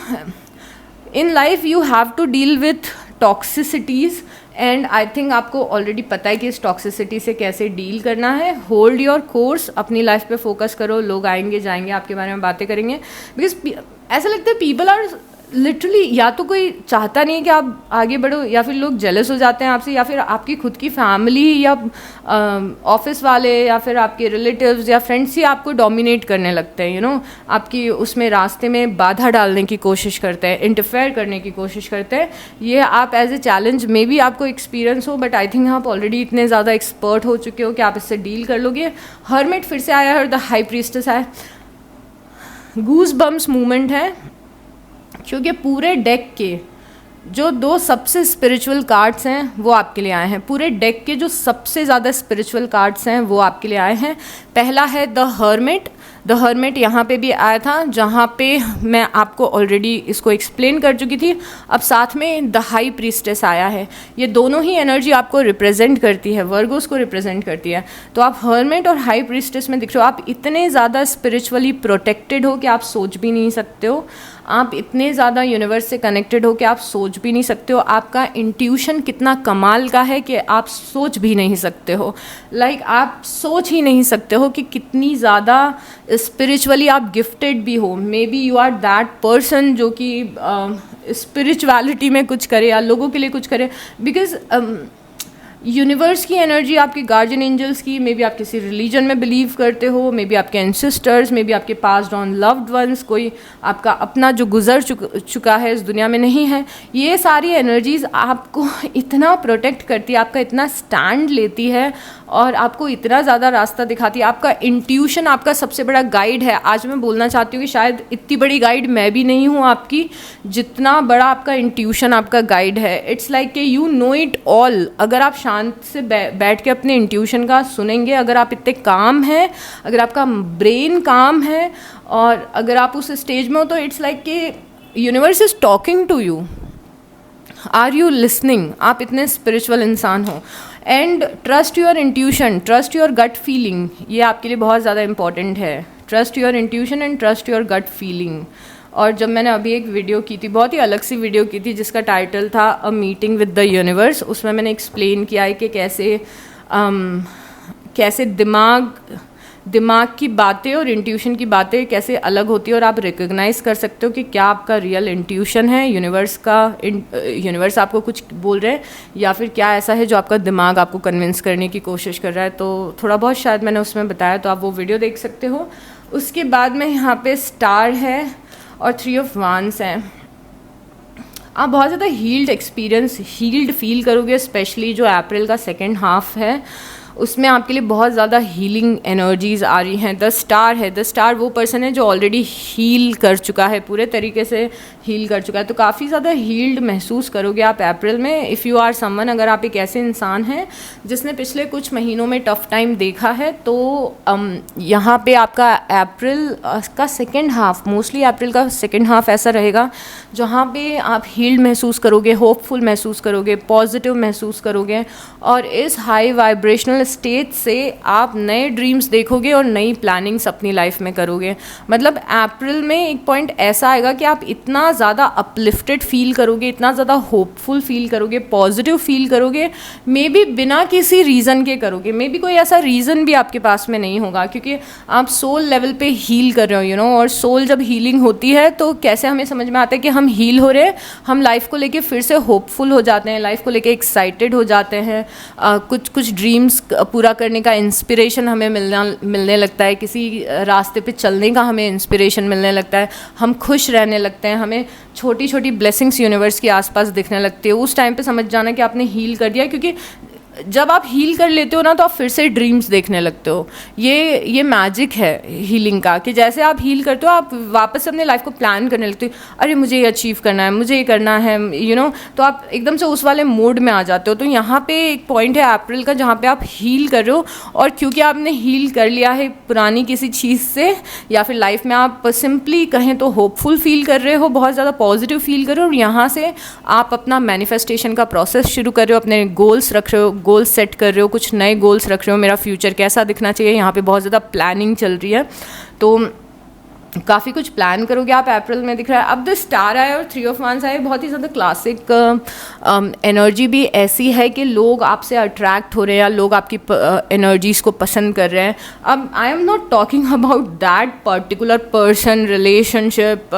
in life you have to deal with toxicities, and I think आपको ऑलरेडी पता है कि इस टॉक्सिसिटी से कैसे डील करना है। होल्ड योर कोर्स, अपनी लाइफ पे फोकस करो। लोग आएंगे जाएंगे, आपके बारे में बातें करेंगे, बिकॉज ऐसा लगता है पीपल आर लिटरली, या तो कोई चाहता नहीं है कि आप आगे बढ़ो, या फिर लोग जेलस हो जाते हैं आपसे, या फिर आपकी खुद की फैमिली या ऑफिस वाले या फिर आपके रिलेटिव्स या फ्रेंड्स ही आपको डोमिनेट करने लगते हैं, यू नो, आपकी उसमें रास्ते में बाधा डालने की कोशिश करते हैं, इंटरफेयर करने की कोशिश करते हैं। ये आप as a challenge maybe आपको एक्सपीरियंस हो, बट आई थिंक आप ऑलरेडी इतने ज़्यादा एक्सपर्ट हो चुके हो कि आप इससे डील कर लोगे। हर्मिट फिर से आया है और द हाई प्रीस्टेस है। गूज बम्स मूवमेंट है क्योंकि पूरे डेक के जो दो सबसे स्पिरिचुअल कार्ड्स हैं वो आपके लिए आए हैं। पूरे डेक के जो सबसे ज़्यादा स्पिरिचुअल कार्ड्स हैं वो आपके लिए आए हैं। पहला है द हर्मिट। द हर्मिट यहाँ पे भी आया था, जहाँ पे मैं आपको ऑलरेडी इसको एक्सप्लेन कर चुकी थी। अब साथ में द हाई प्रीस्टेस आया है। ये दोनों ही एनर्जी आपको रिप्रेजेंट करती है, वर्गोस को रिप्रेजेंट करती है। तो आप हर्मिट और हाई प्रीस्टेस में दिख रहे हो। आप इतने ज़्यादा स्पिरिचुअली प्रोटेक्टेड हो कि आप सोच भी नहीं सकते हो। आप इतने ज़्यादा यूनिवर्स से कनेक्टेड हो कि आप सोच भी नहीं सकते हो। आपका इंट्यूशन कितना कमाल का है कि आप सोच भी नहीं सकते हो। लाइक आप सोच ही नहीं सकते हो कि कितनी ज़्यादा स्पिरिचुअली आप गिफ्टेड भी हो। Maybe you are that person जो कि स्पिरिचुअलिटी में कुछ करे या लोगों के लिए कुछ करे, बिकॉज यूनिवर्स की एनर्जी, आपके गार्जियन एंजल्स की, मे बी आप किसी रिलीजन में बिलीव करते हो, मे बी आपके एंसेस्टर्स, मे बी आपके पास्ड ऑन लव्ड वंस, कोई आपका अपना जो गुजर चुका है इस दुनिया में नहीं है। ये सारी एनर्जीज आपको इतना प्रोटेक्ट करती है, आपका इतना स्टैंड लेती है और आपको इतना ज़्यादा रास्ता दिखाती है। आपका इंट्यूशन आपका सबसे बड़ा गाइड है। आज मैं बोलना चाहती हूँ कि शायद इतनी बड़ी गाइड मैं भी नहीं हूँ आपकी, जितना बड़ा आपका इंट्यूशन आपका गाइड है। इट्स लाइक कि यू नो इट ऑल। अगर आप शांत से बैठ के अपने इंट्यूशन का सुनेंगे, अगर आप इतने काम हैं, अगर आपका ब्रेन काम है और अगर आप उस स्टेज में हो, तो इट्स लाइक कि universe is talking to you. Are you listening? आप इतने स्पिरिचुअल इंसान हो। And trust your intuition, trust your gut feeling, ये आपके लिए बहुत ज़्यादा इंपॉर्टेंट है। Trust your intuition and trust your gut feeling. और जब मैंने अभी एक वीडियो की थी, बहुत ही अलग सी वीडियो की थी जिसका टाइटल था a meeting with the universe, उसमें मैंने एक्सप्लेन किया है कि कैसे दिमाग की बातें और इंट्यूशन की बातें कैसे अलग होती है, और आप रिकग्नाइज कर सकते हो कि क्या आपका रियल इंट्यूशन है, यूनिवर्स आपको कुछ बोल रहे हैं, या फिर क्या ऐसा है जो आपका दिमाग आपको कन्विंस करने की कोशिश कर रहा है। तो थोड़ा बहुत शायद मैंने उसमें बताया, तो आप वो वीडियो देख सकते हो। उसके बाद में यहाँ पे स्टार है और 3 ऑफ वांड्स हैं। आप बहुत ज़्यादा हील्ड फील करोगे, स्पेशली जो अप्रैल का सेकेंड हाफ है उसमें आपके लिए बहुत ज़्यादा हीलिंग एनर्जीज़ आ रही हैं। द स्टार है, द स्टार वो पर्सन है जो ऑलरेडी हील कर चुका है, पूरे तरीके से हील कर चुका है। तो काफ़ी ज़्यादा हील्ड महसूस करोगे आप अप्रैल में। इफ़ यू आर समवन, अगर आप एक ऐसे इंसान हैं जिसने पिछले कुछ महीनों में टफ़ टाइम देखा है, तो यहाँ पे आपका अप्रैल का सेकेंड हाफ, मोस्टली अप्रैल का सेकेंड हाफ ऐसा रहेगा जहाँ पे आप हील्ड महसूस करोगे, होपफुल महसूस करोगे, पॉजिटिव महसूस करोगे, और इस हाई वाइब्रेशनल स्टेज से आप नए ड्रीम्स देखोगे और नई प्लानिंग्स अपनी लाइफ में करोगे। मतलब अप्रैल में एक पॉइंट ऐसा आएगा कि आप इतना ज़्यादा अपलिफ्टेड फील करोगे, इतना ज़्यादा होपफुल फील करोगे, पॉजिटिव फील करोगे, मे बी बिना किसी रीज़न के करोगे। मे बी कोई ऐसा रीज़न भी आपके पास में नहीं होगा, क्योंकि आप सोल लेवल पे हील कर रहे हो, और सोल जब हीलिंग होती है तो कैसे हमें समझ में आता है कि हम हील हो रहे हैं, हम लाइफ को लेके फिर से होपफुल हो जाते हैं, लाइफ को लेके एक्साइटेड हो जाते हैं, कुछ ड्रीम्स पूरा करने का इंस्पिरेशन हमें मिलने लगता है, किसी रास्ते पे चलने का हमें इंस्पिरेशन मिलने लगता है, हम खुश रहने लगते हैं, हमें छोटी छोटी ब्लेसिंग्स यूनिवर्स के आसपास दिखने लगती है। उस टाइम पे समझ जाना कि आपने हील कर दिया, क्योंकि जब आप हील कर लेते हो ना तो आप फिर से ड्रीम्स देखने लगते हो। ये मैजिक है हीलिंग का, कि जैसे आप हील करते हो आप वापस से अपने लाइफ को प्लान करने लगते हो, अरे मुझे ये अचीव करना है, मुझे ये करना है, तो आप एकदम से उस वाले मोड में आ जाते हो। तो यहाँ पे एक पॉइंट है अप्रैल का जहाँ पे आप हील कर रहे हो, और क्योंकि आपने हील कर लिया है पुरानी किसी चीज़ से, या फिर लाइफ में आप सिंपली कहें तो होपफुल फील कर रहे हो, बहुत ज़्यादा पॉजिटिव फील कर रहे हो, और यहाँ से आप अपना मैनिफेस्टेशन का प्रोसेस शुरू कर रहे हो, अपने गोल्स रख रहे हो, गोल्स सेट कर रहे हो, कुछ नए गोल्स रख रहे हो, मेरा फ्यूचर कैसा दिखना चाहिए, यहाँ पे बहुत ज़्यादा प्लानिंग चल रही है। तो काफ़ी कुछ प्लान करोगे आप अप्रैल में, दिख रहा है। अब द स्टार आए और 3 ऑफ वांड्स आए, बहुत ही ज़्यादा क्लासिक एनर्जी भी ऐसी है कि लोग आपसे अट्रैक्ट हो रहे हैं, या लोग आपकी एनर्जीज़ को पसंद कर रहे हैं। अब I am not talking about that particular person, relationship,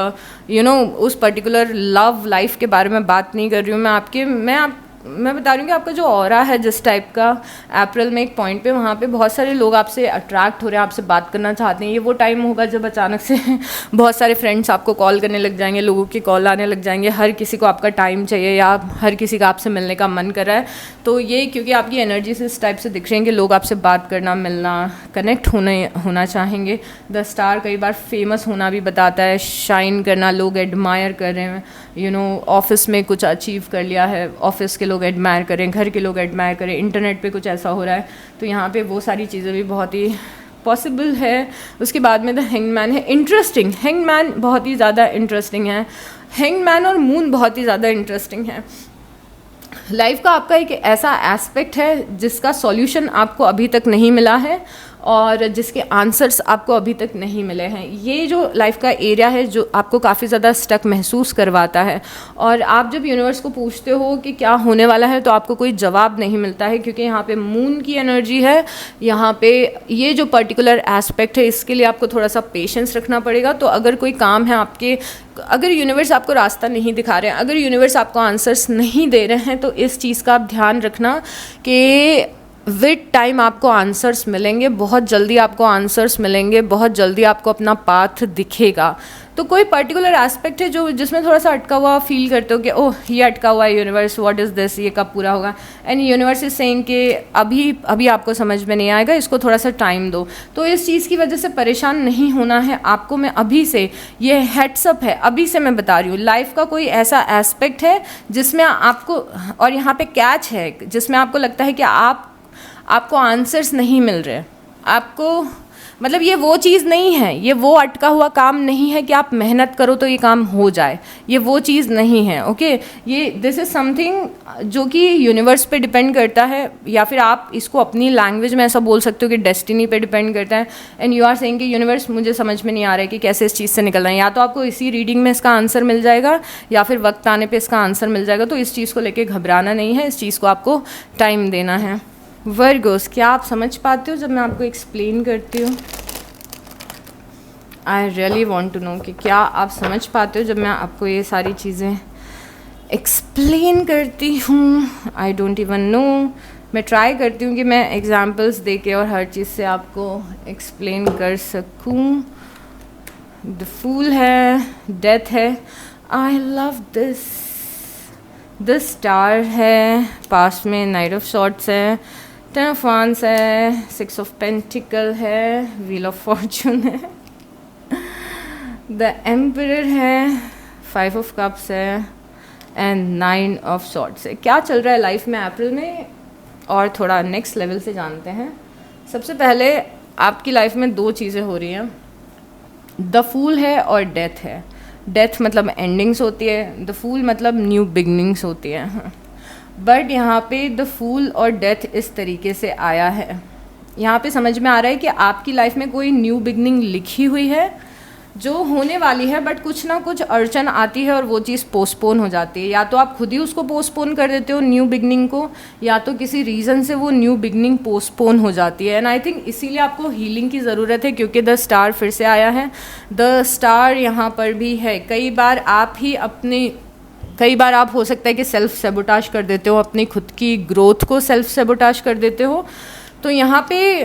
उस पर्टिकुलर लव लाइफ के बारे में बात नहीं कर रही हूँ। मैं बता रही हूँ कि आपका जो ऑरा है जिस टाइप का, अप्रैल में एक पॉइंट पे वहाँ पे बहुत सारे लोग आपसे अट्रैक्ट हो रहे हैं, आपसे बात करना चाहते हैं। ये वो टाइम होगा जब अचानक से बहुत सारे फ्रेंड्स आपको कॉल करने लग जाएंगे, लोगों के कॉल आने लग जाएंगे, हर किसी को आपका टाइम चाहिए, या हर किसी का आपसे मिलने का मन कर रहा है। तो ये क्योंकि आपकी एनर्जी से इस टाइप से दिख रही है कि लोग आपसे बात करना, मिलना, कनेक्ट होना चाहेंगे। द स्टार कई बार फेमस होना भी बताता है, शाइन करना, लोग एडमायर कर रहे हैं, ऑफिस में कुछ अचीव कर लिया है, ऑफिस के लोग एडमायर करें, घर के लोग एडमायर करें, इंटरनेट पे कुछ ऐसा हो रहा है। तो यहाँ पे वो सारी चीज़ें भी बहुत ही पॉसिबल है। उसके बाद में द हैंगमैन है, इंटरेस्टिंग। हैंगमैन बहुत ही ज़्यादा इंटरेस्टिंग है। हैंगमैन और मून बहुत ही ज़्यादा इंटरेस्टिंग है। लाइफ का आपका एक ऐसा एस्पेक्ट है जिसका सॉल्यूशन आपको अभी तक नहीं मिला है, और जिसके आंसर्स आपको अभी तक नहीं मिले हैं। ये जो लाइफ का एरिया है जो आपको काफ़ी ज़्यादा स्टक महसूस करवाता है, और आप जब यूनिवर्स को पूछते हो कि क्या होने वाला है तो आपको कोई जवाब नहीं मिलता है, क्योंकि यहाँ पे मून की एनर्जी है। यहाँ पे ये जो पर्टिकुलर एस्पेक्ट है इसके लिए आपको थोड़ा सा पेशेंस रखना पड़ेगा। तो अगर कोई काम है आपके, अगर यूनिवर्स आपको रास्ता नहीं दिखा रहे हैं, अगर यूनिवर्स आपको आंसर्स नहीं दे रहे हैं, तो इस चीज़ का आप ध्यान रखना कि विद टाइम आपको आंसर्स मिलेंगे, बहुत जल्दी आपको आंसर्स मिलेंगे, बहुत जल्दी आपको अपना पाथ दिखेगा। तो कोई पर्टिकुलर एस्पेक्ट है जो जिसमें थोड़ा सा अटका हुआ फील करते हो कि ओह ये अटका हुआ है यूनिवर्स, व्हाट इज़ दिस, ये कब पूरा होगा, एंड यूनिवर्स इज सेइंग कि अभी आपको समझ में नहीं आएगा, इसको थोड़ा सा टाइम दो। तो इस चीज़ की वजह से परेशान नहीं होना है आपको। मैं अभी से, ये हेड्सअप है, अभी से मैं बता रही हूँ, लाइफ का कोई ऐसा एस्पेक्ट है जिसमें आपको, और यहाँ पे कैच है, जिसमें आपको लगता है कि आपको आंसर्स नहीं मिल रहे, आपको मतलब ये वो चीज़ नहीं है, ये वो अटका हुआ काम नहीं है कि आप मेहनत करो तो ये काम हो जाए, ये वो चीज़ नहीं है। ओके, ये दिस इज़ समथिंग जो कि यूनिवर्स पे डिपेंड करता है, या फिर आप इसको अपनी लैंग्वेज में ऐसा बोल सकते हो कि डेस्टिनी पे डिपेंड करता है। एंड यू आर सेइंग कि यूनिवर्स मुझे समझ में नहीं आ रहा है कि कैसे इस चीज़ से निकलना है, या तो आपको इसी रीडिंग में इसका आंसर मिल जाएगा, या फिर वक्त आने पर इसका आंसर मिल जाएगा। तो इस चीज़ को लेकर घबराना नहीं है, इस चीज़ को आपको टाइम देना है। वर्गोस, क्या आप समझ पाते हो जब मैं आपको एक्सप्लेन करती हूँ? I really want to know कि क्या आप समझ पाते हो जब मैं आपको ये सारी चीज़ें एक्सप्लेन करती हूँ? I don't even know. मैं ट्राई करती हूँ कि मैं एग्जाम्पल्स दे के और हर चीज़ से आपको एक्सप्लेन कर सकूँ। द फूल है, डेथ है, I love this. The star है, पास में नाइट ऑफ सॉर्ट्स है, 10 ऑफ वांड्स है, 6 ऑफ पेंटिकल है, व्हील ऑफ फॉर्चून है, द एम्परर है, 5 ऑफ कप्स है, एंड 9 ऑफ सॉर्ट्स है। क्या चल रहा है लाइफ में अप्रैल में, और थोड़ा नेक्स्ट लेवल से जानते हैं। सबसे पहले आपकी लाइफ में 2 चीज़ें हो रही हैं, द फूल है और डेथ है। डेथ मतलब एंडिंग्स होती है, द फूल मतलब न्यू बिगनिंग्स होती है। बट यहाँ पे द फूल और डेथ इस तरीके से आया है। यहाँ पे समझ में आ रहा है कि आपकी लाइफ में कोई न्यू बिगनिंग लिखी हुई है जो होने वाली है, बट कुछ ना कुछ अड़चन आती है और वो चीज़ पोस्टपोन हो जाती है। या तो आप खुद ही उसको पोस्टपोन कर देते हो न्यू बिगनिंग को, या तो किसी रीज़न से वो न्यू बिगनिंग पोस्टपोन हो जाती है। एंड आई थिंक इसीलिए आपको हीलिंग की ज़रूरत है, क्योंकि द स्टार फिर से आया है। द स्टार यहाँ पर भी है। कई बार आप हो सकता है कि सेल्फ सेबोटाज कर देते हो, अपनी खुद की ग्रोथ को सेल्फ सेबोटाज कर देते हो। तो यहाँ पे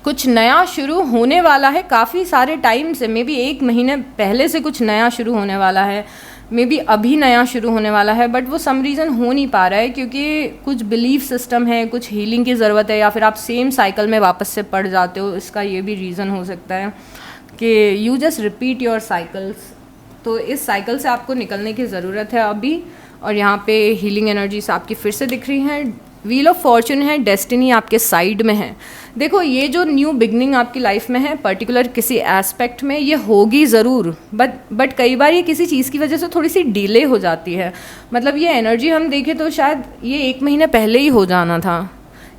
कुछ नया शुरू होने वाला है। काफ़ी सारे टाइम से, मे बी 1 महीने पहले से कुछ नया शुरू होने वाला है, मे बी अभी नया शुरू होने वाला है, बट वो सम रीज़न हो नहीं पा रहा है क्योंकि कुछ बिलीफ सिस्टम है, कुछ हीलिंग की ज़रूरत है, या फिर आप सेम साइकिल में वापस से पड़ जाते हो। इसका ये भी रीज़न हो सकता है कि you just repeat your cycles. तो इस साइकिल से आपको निकलने की ज़रूरत है अभी। और यहाँ पे हीलिंग एनर्जीज आपकी फिर से दिख रही हैं। व्हील ऑफ फॉर्चून है, डेस्टिनी आपके साइड में है। देखो, ये जो न्यू बिगनिंग आपकी लाइफ में है, पर्टिकुलर किसी एस्पेक्ट में ये होगी ज़रूर, बट कई बार ये किसी चीज़ की वजह से थोड़ी सी डिले हो जाती है। मतलब ये एनर्जी हम देखें तो शायद ये 1 महीने पहले ही हो जाना था,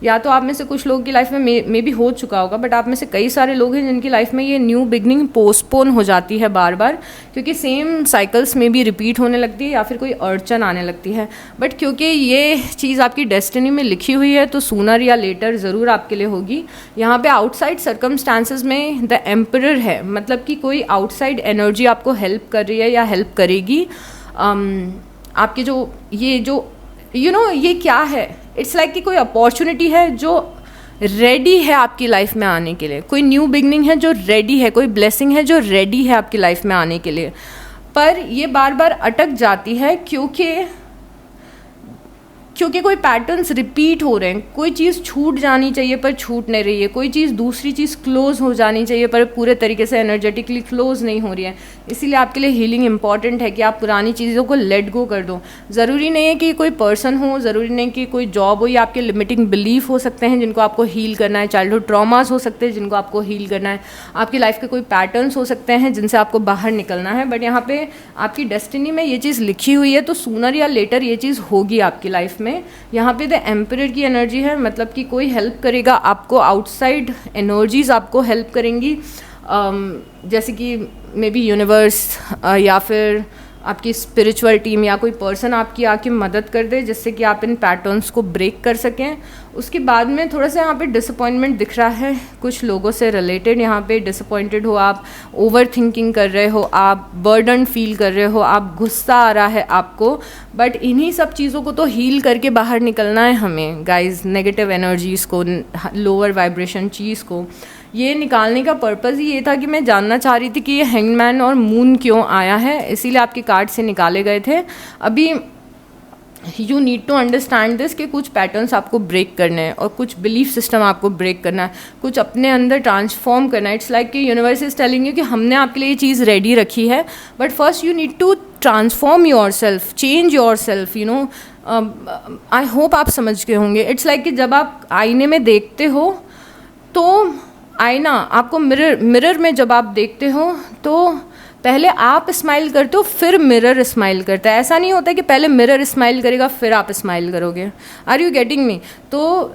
या तो आप में से कुछ लोगों की लाइफ में मे भी हो चुका होगा, बट आप में से कई सारे लोग हैं जिनकी लाइफ में ये न्यू बिगनिंग पोस्टपोन हो जाती है बार बार, क्योंकि सेम साइकिल्स में भी रिपीट होने लगती है या फिर कोई अड़चन आने लगती है। बट क्योंकि ये चीज़ आपकी डेस्टिनी में लिखी हुई है तो सूनर या लेटर ज़रूर आपके लिए होगी। यहाँ पे आउटसाइड सर्कमस्टांसेस में द एम्परर है, मतलब कि कोई आउटसाइड एनर्जी आपको हेल्प कर रही है या हेल्प करेगी। आपके जो ये क्या है, इट्स लाइक कि कोई अपॉर्चुनिटी है जो रेडी है आपकी लाइफ में आने के लिए, कोई न्यू बिगनिंग है जो रेडी है, कोई ब्लेसिंग है जो रेडी है आपकी लाइफ में आने के लिए। पर ये बार बार अटक जाती है क्योंकि कोई पैटर्न्स रिपीट हो रहे हैं। कोई चीज़ छूट जानी चाहिए पर छूट नहीं रही है, कोई चीज़ दूसरी चीज़ क्लोज हो जानी चाहिए पर पूरे तरीके से एनर्जेटिकली क्लोज नहीं हो रही है। इसीलिए आपके लिए हीलिंग इंपॉर्टेंट है कि आप पुरानी चीज़ों को लेट गो कर दो। ज़रूरी नहीं है कि कोई पर्सन हो, ज़रूरी नहीं कि कोई जॉब हो, या आपके लिमिटिंग बिलीफ हो सकते हैं जिनको आपको हील करना है, चाइल्डहुड ट्रॉमास हो सकते हैं जिनको आपको हील करना है, आपकी लाइफ के कोई पैटर्न्स हो सकते हैं जिनसे आपको बाहर निकलना है। बट यहाँ पे आपकी डेस्टिनी में ये चीज़ लिखी हुई है, तो सूनर या लेटर ये चीज़ होगी आपकी लाइफ में। यहाँ पे द एम्परर की एनर्जी है, मतलब कि कोई हेल्प करेगा आपको, आउटसाइड एनर्जीज आपको हेल्प करेंगी, जैसे कि मे बी यूनिवर्स या फिर आपकी स्पिरिचुअल टीम या कोई पर्सन आपकी आके मदद कर दे, जिससे कि आप इन पैटर्न्स को ब्रेक कर सकें। उसके बाद में थोड़ा सा यहाँ पे डिसअपॉइंटमेंट दिख रहा है कुछ लोगों से रिलेटेड। यहाँ पे डिसअपॉइंटेड हो आप, ओवर थिंकिंग कर रहे हो आप, बर्डन फील कर रहे हो आप, गुस्सा आ रहा है आपको। बट इन्हीं सब चीज़ों को तो हील करके बाहर निकलना है हमें गाइज। नेगेटिव एनर्जीज़ को, लोअर वाइब्रेशन चीज़ को, ये निकालने का पर्पज़ ही ये था कि मैं जानना चाह रही थी कि ये हैंगमैन और मून क्यों आया है, इसीलिए आपके कार्ड से निकाले गए थे। अभी you need to understand this कि कुछ पैटर्न्स आपको ब्रेक करने हैं और कुछ बिलीफ सिस्टम आपको ब्रेक करना है, कुछ अपने अंदर ट्रांसफॉर्म करना है। इट्स लाइक कि यूनिवर्स इज टेलिंग यू कि हमने आपके लिए ये चीज़ रेडी रखी है, but first you need to transform yourself, change yourself, you know. I hope आप समझ गए होंगे। इट्स लाइक कि जब आप आईने में देखते हो तो आईना आपको मिरर में जब आप देखते हो तो पहले आप स्माइल करते हो फिर मिरर स्माइल करता है। ऐसा नहीं होता कि पहले मिरर स्माइल करेगा फिर आप स्माइल करोगे। Are you getting me? तो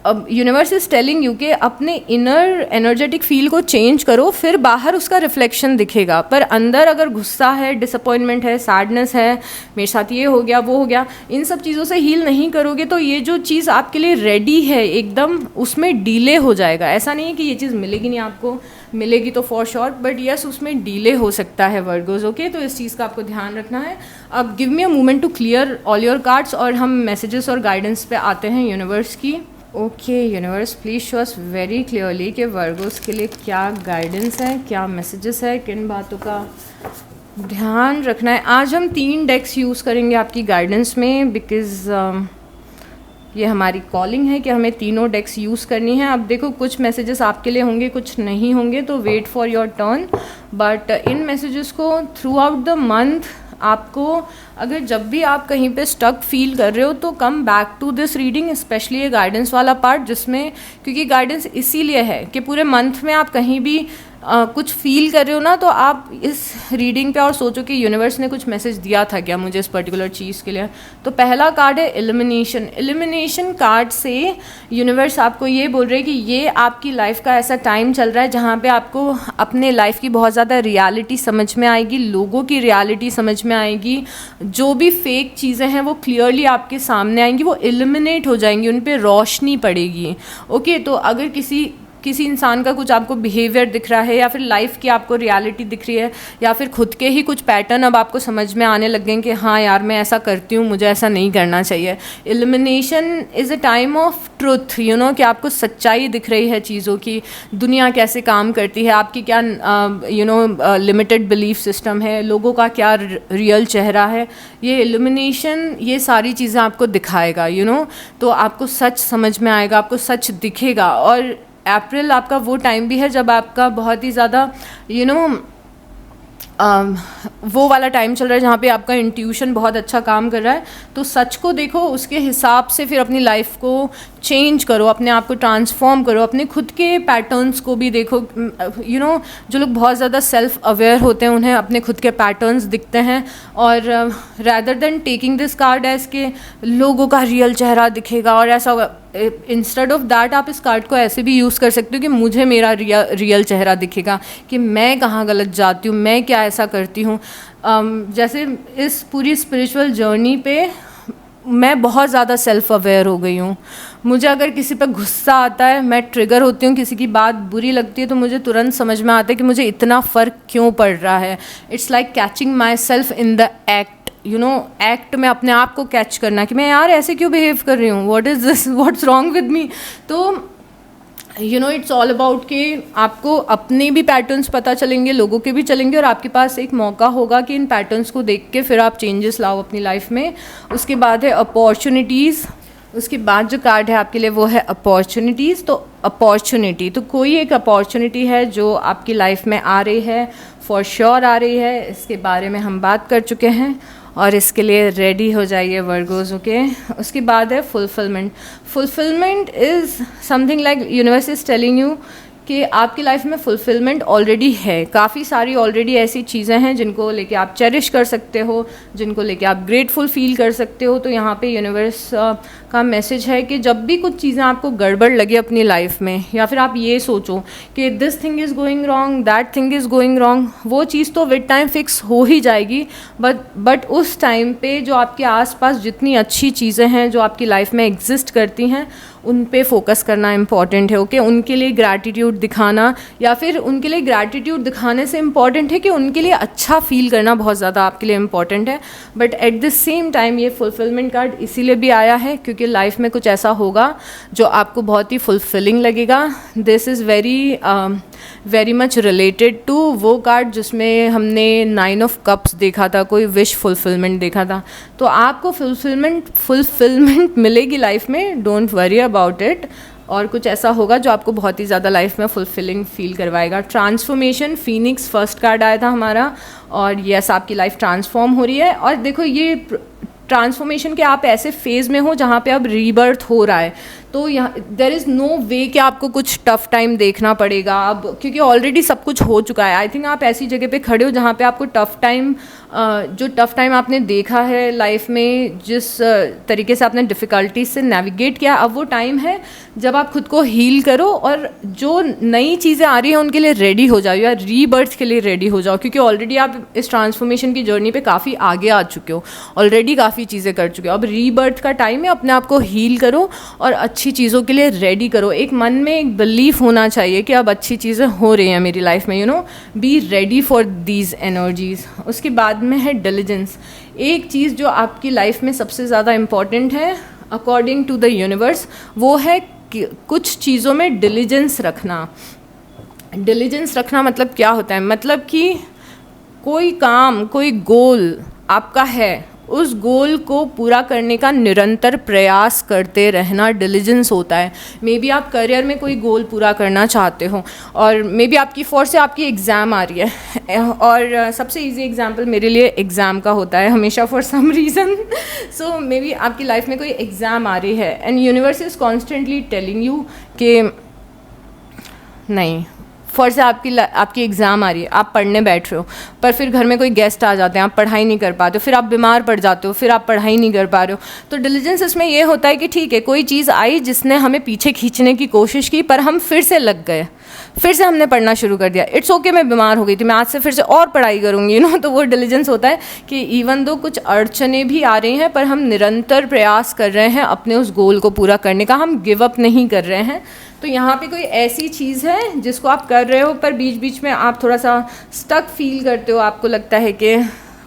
अब यूनिवर्स इज टेलिंग यू कि अपने इनर एनर्जेटिक फील को चेंज करो, फिर बाहर उसका रिफ्लेक्शन दिखेगा। पर अंदर अगर गुस्सा है, डिसअपॉइंटमेंट है, सैडनेस है, मेरे साथ ये हो गया वो हो गया, इन सब चीज़ों से हील नहीं करोगे तो ये जो चीज़ आपके लिए रेडी है एकदम, उसमें डिले हो जाएगा। ऐसा नहीं है कि ये चीज़ मिलेगी नहीं, आपको मिलेगी तो फॉर श्योर, बट यस उसमें डिले हो सकता है वर्गोज। ओके, तो इस चीज़ का आपको ध्यान रखना है। अब give me a moment to clear all your cards और हम मैसेजेस और गाइडेंस पे आते हैं यूनिवर्स की। Okay universe, please show us very clearly कि वर्गोस के लिए क्या गाइडेंस है, क्या मैसेजेस है, किन बातों का ध्यान रखना है। आज हम 3 डेक्स यूज़ करेंगे आपकी गाइडेंस में, बिकॉज़ ये हमारी कॉलिंग है कि हमें तीनों डेक्स यूज़ करनी है। अब देखो, कुछ मैसेजेस आपके लिए होंगे, कुछ नहीं होंगे, तो wait for your turn. But इन मैसेजेस को थ्रू आउट द मंथ आपको, अगर जब भी आप कहीं पे स्टक फील कर रहे हो तो come back to this reading, specially ये गाइडेंस वाला पार्ट, जिसमें क्योंकि गाइडेंस इसीलिए है कि पूरे मंथ में आप कहीं भी कुछ फील कर रहे हो ना, तो आप इस रीडिंग पे और सोचो कि यूनिवर्स ने कुछ मैसेज दिया था क्या मुझे इस पर्टिकुलर चीज़ के लिए। तो पहला कार्ड है इल्यूमिनेशन। इल्यूमिनेशन कार्ड से यूनिवर्स आपको ये बोल रहे हैं कि ये आपकी लाइफ का ऐसा टाइम चल रहा है जहाँ पे आपको अपने लाइफ की बहुत ज़्यादा रियलिटी समझ में आएगी, लोगों की रियलिटी समझ में आएगी, जो भी फेक चीज़ें हैं वो क्लियरली आपके सामने आएंगी, वो इल्यूमिनेट हो जाएंगी, उन पर रोशनी पड़ेगी। ओके, तो अगर किसी इंसान का कुछ आपको बिहेवियर दिख रहा है, या फिर लाइफ की आपको रियलिटी दिख रही है, या फिर खुद के ही कुछ पैटर्न अब आपको समझ में आने लग गए कि हाँ यार मैं ऐसा करती हूँ, मुझे ऐसा नहीं करना चाहिए। Illumination is a time of truth, you know, कि आपको सच्चाई दिख रही है चीज़ों की, दुनिया कैसे काम करती है, आपकी क्या लिमिटेड बिलीफ सिस्टम है, लोगों का क्या रियल चेहरा है। ये इल्यूमिनेशन ये सारी चीज़ें आपको दिखाएगा, तो आपको सच समझ में आएगा, आपको सच दिखेगा। और अप्रैल आपका वो टाइम भी है जब आपका बहुत ही ज़्यादा वो वाला टाइम चल रहा है जहाँ पे आपका इंट्यूशन बहुत अच्छा काम कर रहा है। तो सच को देखो, उसके हिसाब से फिर अपनी लाइफ को चेंज करो, अपने आप को ट्रांसफॉर्म करो, अपने खुद के पैटर्न्स को भी देखो। जो लोग बहुत ज़्यादा सेल्फ अवेयर होते हैं उन्हें अपने खुद के पैटर्न्स दिखते हैं, और rather than taking this card as के लोगों का रियल चेहरा दिखेगा और ऐसा होगा, इंस्टेड ऑफ दैट आप इस कार्ड को ऐसे भी यूज़ कर सकते हो कि मुझे मेरा रियल चेहरा दिखेगा, कि मैं कहाँ गलत जाती हूँ, मैं क्या ऐसा करती हूँ। जैसे इस पूरी स्पिरिचुअल जर्नी पे मैं बहुत ज़्यादा सेल्फ़ अवेयर हो गई हूँ। मुझे अगर किसी पर गुस्सा आता है, मैं ट्रिगर होती हूँ, किसी की बात बुरी लगती है, तो मुझे तुरंत समझ में आता है कि मुझे इतना फ़र्क क्यों पड़ रहा है। It's like catching my self in the act, act में अपने आप को कैच करना कि मैं यार ऐसे क्यों बिहेव कर रही हूँ, what is this, what's wrong with me. तो इट्स ऑल अबाउट कि आपको अपने भी पैटर्न्स पता चलेंगे, लोगों के भी चलेंगे, और आपके पास एक मौका होगा कि इन पैटर्न्स को देख के फिर आप चेंजेस लाओ अपनी लाइफ में। उसके बाद है अपॉर्चुनिटीज़। उसके बाद जो कार्ड है आपके लिए वो है अपॉर्चुनिटीज़। तो अपॉर्चुनिटी, तो कोई एक अपॉर्चुनिटी है जो आपकी लाइफ में आ रही है, फॉर श्योर आ रही है, इसके बारे में हम बात कर चुके हैं, और इसके लिए रेडी हो जाइए वर्गोज। ओके, उसके बाद है fulfilment. Fulfilment is something like universe is telling you कि आपकी लाइफ में फुलफिलमेंट ऑलरेडी है। काफ़ी सारी ऑलरेडी ऐसी चीज़ें हैं जिनको लेके आप चेरिश कर सकते हो, जिनको लेके आप ग्रेटफुल फील कर सकते हो। तो यहाँ पे यूनिवर्स का मैसेज है कि जब भी कुछ चीज़ें आपको गड़बड़ लगे अपनी लाइफ में, या फिर आप ये सोचो कि this thing is going wrong, that thing is going wrong, वो चीज़ तो विद टाइम फिक्स हो ही जाएगी। बट उस टाइम पे जो आपके आसपास जितनी अच्छी चीज़ें हैं जो आपकी लाइफ में एग्जिस्ट करती हैं, उन पे फोकस करना इम्पॉर्टेंट है। ओके, उनके लिए ग्रैटिट्यूड दिखाना, या फिर उनके लिए ग्रैटिट्यूड दिखाने से इम्पॉर्टेंट है कि उनके लिए अच्छा फील करना बहुत ज़्यादा आपके लिए इम्पॉर्टेंट है। But at the same time ये फुलफिलमेंट कार्ड इसीलिए भी आया है क्योंकि लाइफ में कुछ ऐसा होगा जो आपको बहुत ही फुलफिलिंग लगेगा। This is very much related to वो कार्ड जिसमें हमने 9 ऑफ कप्स देखा था, कोई विश फुलफिलमेंट देखा था। तो आपको फुलफिलमेंट मिलेगी लाइफ में, डोंट वरी अबाउट इट। और कुछ ऐसा होगा जो आपको बहुत ही ज़्यादा लाइफ में फुलफिलिंग फील करवाएगा। ट्रांसफॉर्मेशन, फीनिक्स फर्स्ट कार्ड आया था हमारा, और यस आपकी लाइफ ट्रांसफॉर्म हो रही है। और देखो ये ट्रांसफॉर्मेशन के आप ऐसे फेज़ में हो जहाँ पे अब रीबर्थ हो रहा है, तो यहाँ देयर इज़ नो वे कि आपको कुछ टफ टाइम देखना पड़ेगा अब, क्योंकि ऑलरेडी सब कुछ हो चुका है। आई थिंक आप ऐसी जगह पे खड़े हो जहाँ पे आपको जो टफ टाइम आपने देखा है लाइफ में, जिस तरीके से आपने डिफ़िकल्टीज से नेविगेट किया, अब वो टाइम है जब आप खुद को हील करो और जो नई चीज़ें आ रही हैं उनके लिए रेडी हो जाओ, या रीबर्थ के लिए रेडी हो जाओ, क्योंकि ऑलरेडी आप इस ट्रांसफॉर्मेशन की जर्नी पे काफ़ी आगे आ चुके हो, ऑलरेडी काफ़ी चीज़ें कर चुके हो। अब रीबर्थ का टाइम है, अपने आप को हील करो और अच्छी चीज़ों के लिए रेडी करो। एक मन में एक बिलीफ होना चाहिए कि अब अच्छी चीज़ें हो रही हैं मेरी लाइफ में, be ready for these energies. उसके बाद में है डिलिजेंस। एक चीज़ जो आपकी लाइफ में सबसे ज़्यादा इम्पॉर्टेंट है अकॉर्डिंग टू द यूनिवर्स, वो है कि कुछ चीज़ों में डिलिजेंस रखना। डिलिजेंस रखना मतलब क्या होता है? मतलब कि कोई काम, कोई गोल आपका है, उस गोल को पूरा करने का निरंतर प्रयास करते रहना डिलिजेंस होता है। मे बी आप करियर में कोई गोल पूरा करना चाहते हो, और मे बी आपकी फोर्स से आपकी एग्ज़ाम आ रही है, और सबसे इजी एग्जांपल मेरे लिए एग्ज़ाम का होता है हमेशा for some reason. So maybe आपकी लाइफ में कोई एग्ज़ाम आ रही है, and universe is constantly telling you कि नहीं, फॉर से आपकी एग्ज़ाम आ रही है, आप पढ़ने बैठ रहे हो, पर फिर घर में कोई गेस्ट आ जाते हैं, आप पढ़ाई नहीं कर पाते हो, फिर आप बीमार पड़ जाते हो, फिर आप पढ़ाई नहीं कर पा रहे हो। तो डिलीजेंस इसमें ये होता है कि ठीक है, कोई चीज़ आई जिसने हमें पीछे खींचने की कोशिश की, पर हम फिर से लग गए, फिर से हमने पढ़ना शुरू कर दिया। इट्स ओके, मैं बीमार हो गई थी, मैं आज से फिर से और पढ़ाई करूँगी, तो वो डिलीजेंस होता है कि इवन दो कुछ अड़चने भी आ रही हैं, पर हम निरंतर प्रयास कर रहे हैं अपने उस गोल को पूरा करने का, हम गिव अप नहीं कर रहे हैं। तो यहाँ पे कोई ऐसी चीज़ है जिसको आप कर रहे हो, पर बीच बीच में आप थोड़ा सा स्टक फील करते हो, आपको लगता है कि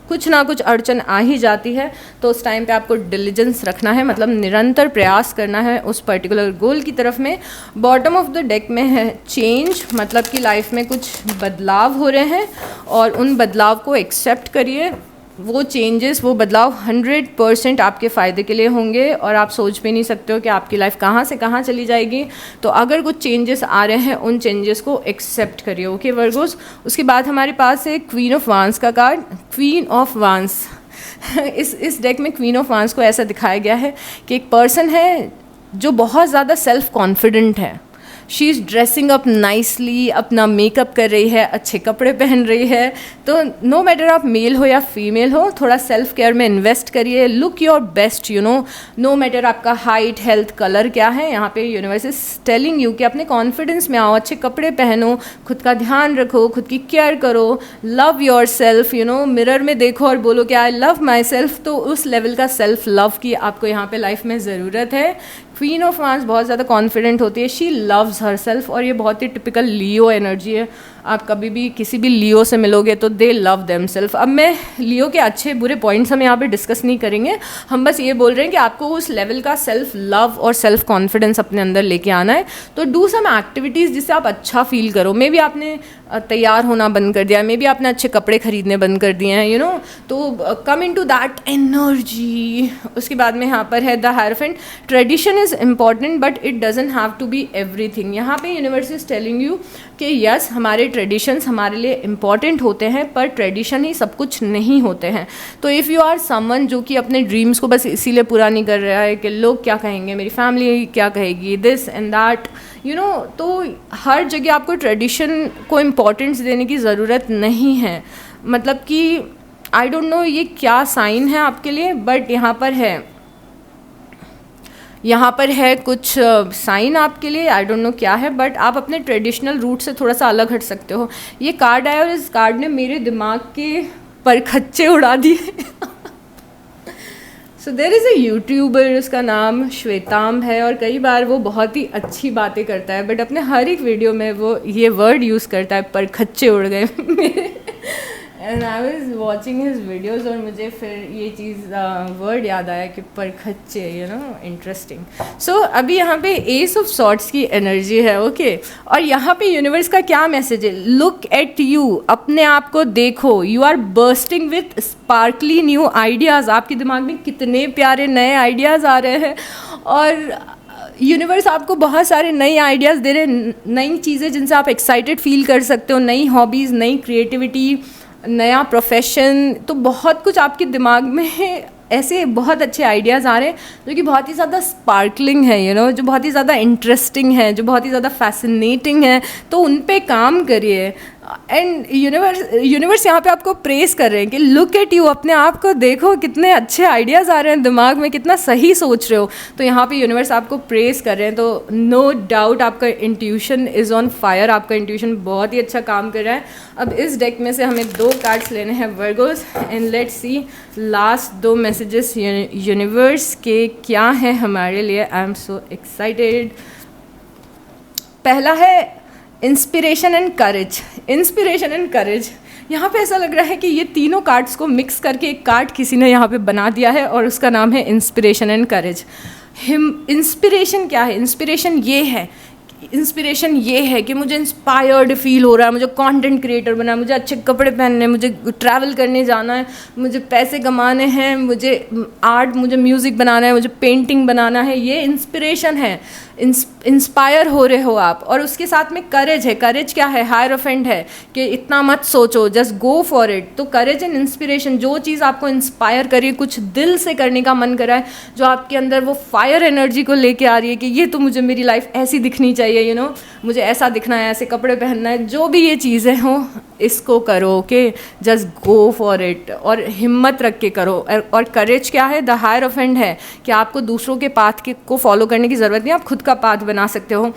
कुछ ना कुछ अड़चन आ ही जाती है, तो उस टाइम पे आपको डिलीजेंस रखना है, मतलब निरंतर प्रयास करना है उस पर्टिकुलर गोल की तरफ में। बॉटम ऑफ द डेक में है चेंज, मतलब कि लाइफ में कुछ बदलाव हो रहे हैं और उन बदलाव को एक्सेप्ट करिए। वो चेंजेस, वो बदलाव 100% आपके फ़ायदे के लिए होंगे और आप सोच भी नहीं सकते हो कि आपकी लाइफ कहाँ से कहाँ चली जाएगी। तो अगर कुछ चेंजेस आ रहे हैं, उन चेंजेस को एक्सेप्ट करिए, ओके वर्गोस। उसके बाद हमारे पास है क्वीन ऑफ वांस का कार्ड, क्वीन ऑफ वांस। इस डेक में क्वीन ऑफ वांस को ऐसा दिखाया गया है कि एक पर्सन है जो बहुत ज़्यादा सेल्फ कॉन्फिडेंट है। She is dressing up nicely, अपना मेकअप कर रही है, अच्छे कपड़े पहन रही है। तो नो मैटर आप मेल हो या फीमेल हो, थोड़ा सेल्फ केयर में इन्वेस्ट करिए, look your best, no matter आपका हाइट, हेल्थ, कलर क्या है। यहाँ पे यूनिवर्स इज टेलिंग यू कि अपने कॉन्फिडेंस में आओ, अच्छे कपड़े पहनो, खुद का ध्यान रखो, खुद की केयर करो, लव योर सेल्फ, मिरर में देखो और बोलो कि आई लव माई सेल्फ। तो उस लेवल का सेल्फ लव की आपको यहाँ पे लाइफ में ज़रूरत है। क्वीन ऑफ वांस बहुत ज़्यादा कॉन्फिडेंट होती है, शी लव्स हर सेल्फ, और ये बहुत ही टिपिकल लियो एनर्जी है। आप कभी भी किसी भी लियो से मिलोगे तो दे लव देम सेल्फ। अब मैं लियो के अच्छे बुरे पॉइंट्स हम यहाँ पे डिस्कस नहीं करेंगे, हम बस ये बोल रहे हैं कि आपको उस लेवल का सेल्फ लव और सेल्फ कॉन्फिडेंस अपने अंदर लेके आना है। तो डू सम एक्टिविटीज़ जिससे आप अच्छा फील करो। मे बी आपने तैयार होना बंद कर दिया, मे बी आपने अच्छे कपड़े खरीदने बंद कर दिए हैं, तो come into that energy. उसके बाद में यहाँ पर है the hierophant. Tradition is important but it doesn't have to be everything. यहाँ पे यूनिवर्स इज टेलिंग यू कि यस, हमारे ट्रेडिशंस हमारे लिए इम्पॉर्टेंट होते हैं, पर ट्रेडिशन ही सब कुछ नहीं होते हैं। तो इफ़ यू आर समवन जो कि अपने ड्रीम्स को बस इसीलिए पूरा नहीं कर रहा है कि लोग क्या कहेंगे, मेरी फैमिली क्या कहेगी, दिस एंड दैट, तो हर जगह आपको ट्रेडिशन को इम्पोर्टेंस देने की ज़रूरत नहीं है। मतलब कि आई डोंट नो ये क्या साइन है आपके लिए, बट यहाँ पर है कुछ साइन आपके लिए, आई डोंट नो क्या है, बट आप अपने ट्रेडिशनल रूट से थोड़ा सा अलग हट सकते हो। ये कार्ड आया और इस कार्ड ने मेरे दिमाग के परखच्चे उड़ा दिए। सो देर इज़ अ यूट्यूबर, उसका नाम श्वेतांब है, और कई बार वो बहुत ही अच्छी बातें करता है, बट अपने हर एक वीडियो में वो ये वर्ड यूज़ करता है, परखच्चे उड़ गए मेरे। And I was watching his videos और मुझे फिर ये चीज़ वर्ड याद आया कि परखच्चे, इंटरेस्टिंग। सो अभी यहाँ पे एस ऑफ सॉर्ट्स की एनर्जी है, ओके। और यहाँ पे यूनिवर्स का क्या मैसेज है? लुक एट यू, अपने आप को देखो, you are bursting with sparkly new ideas. आपके दिमाग में कितने प्यारे नए आइडियाज़ आ रहे हैं, और यूनिवर्स आपको बहुत सारे नए आइडियाज़ दे रहे हैं, नई चीज़ें जिनसे आप एक्साइटेड फील कर सकते हो, नई हॉबीज़, नई क्रिएटिविटी, नया प्रोफेशन। तो बहुत कुछ आपके दिमाग में ऐसे बहुत अच्छे आइडियाज़ आ रहे हैं जो कि बहुत ही ज़्यादा स्पार्कलिंग है, जो बहुत ही ज़्यादा इंटरेस्टिंग है, जो बहुत ही ज़्यादा फैसिनेटिंग है। तो उन पे काम करिए। एंड यूनिवर्स यहाँ पे आपको प्रेस कर रहे हैं कि लुक एट यू, अपने आप को देखो, कितने अच्छे आइडियाज़ आ रहे हैं दिमाग में, कितना सही सोच रहे हो। तो यहाँ पे यूनिवर्स आपको प्रेस कर रहे हैं। तो नो डाउट आपका इंट्यूशन इज़ ऑन फायर, आपका इंट्यूशन बहुत ही अच्छा काम कर रहा है। अब इस डेक में से हमें 2 कार्ड्स लेने हैं Virgo's, and let's see last 2 messages universe के क्या है हमारे लिए। I am so excited. पहला है inspiration and courage. Inspiration and courage, यहाँ पे ऐसा लग रहा है कि ये तीनों कार्ड्स को मिक्स करके एक कार्ड किसी ने यहाँ पे बना दिया है, और उसका नाम है इंस्पिरेशन एंड करेज। इंस्पिरेशन क्या है? इंस्पिरेशन ये है कि मुझे इंस्पायर्ड फील हो रहा है, मुझे कंटेंट क्रिएटर बनना है, मुझे अच्छे कपड़े पहनने हैं, मुझे ट्रैवल करने जाना है, मुझे पैसे कमाने हैं, मुझे आर्ट, मुझे म्यूज़िक बनाना है, मुझे पेंटिंग बनाना है। ये इंस्पिरेशन है, इंस्पायर हो रहे हो आप। और उसके साथ में करेज है। करेज क्या है? हायरोफेंट है कि इतना मत सोचो, जस्ट गो फॉर इट। तो करेज एंड इंस्पिरेशन, जो चीज़ आपको इंस्पायर करिए, कुछ दिल से करने का मन कर रहा है, जो आपके अंदर वो फायर एनर्जी को लेके आ रही है कि ये तो मुझे मेरी लाइफ ऐसी दिखनी चाहिए, चाहिए, you know, मुझे ऐसा दिखना है, ऐसे कपड़े पहनना है, जो भी ये चीज़ें हों इसको करो, okay, just go for it, और हिम्मत रख के करो। और करेज क्या है, द हायर ऑफेंड है कि आपको दूसरों के पाथ के को फॉलो करने की ज़रूरत नहीं, आप खुद का पाथ बना सकते हो।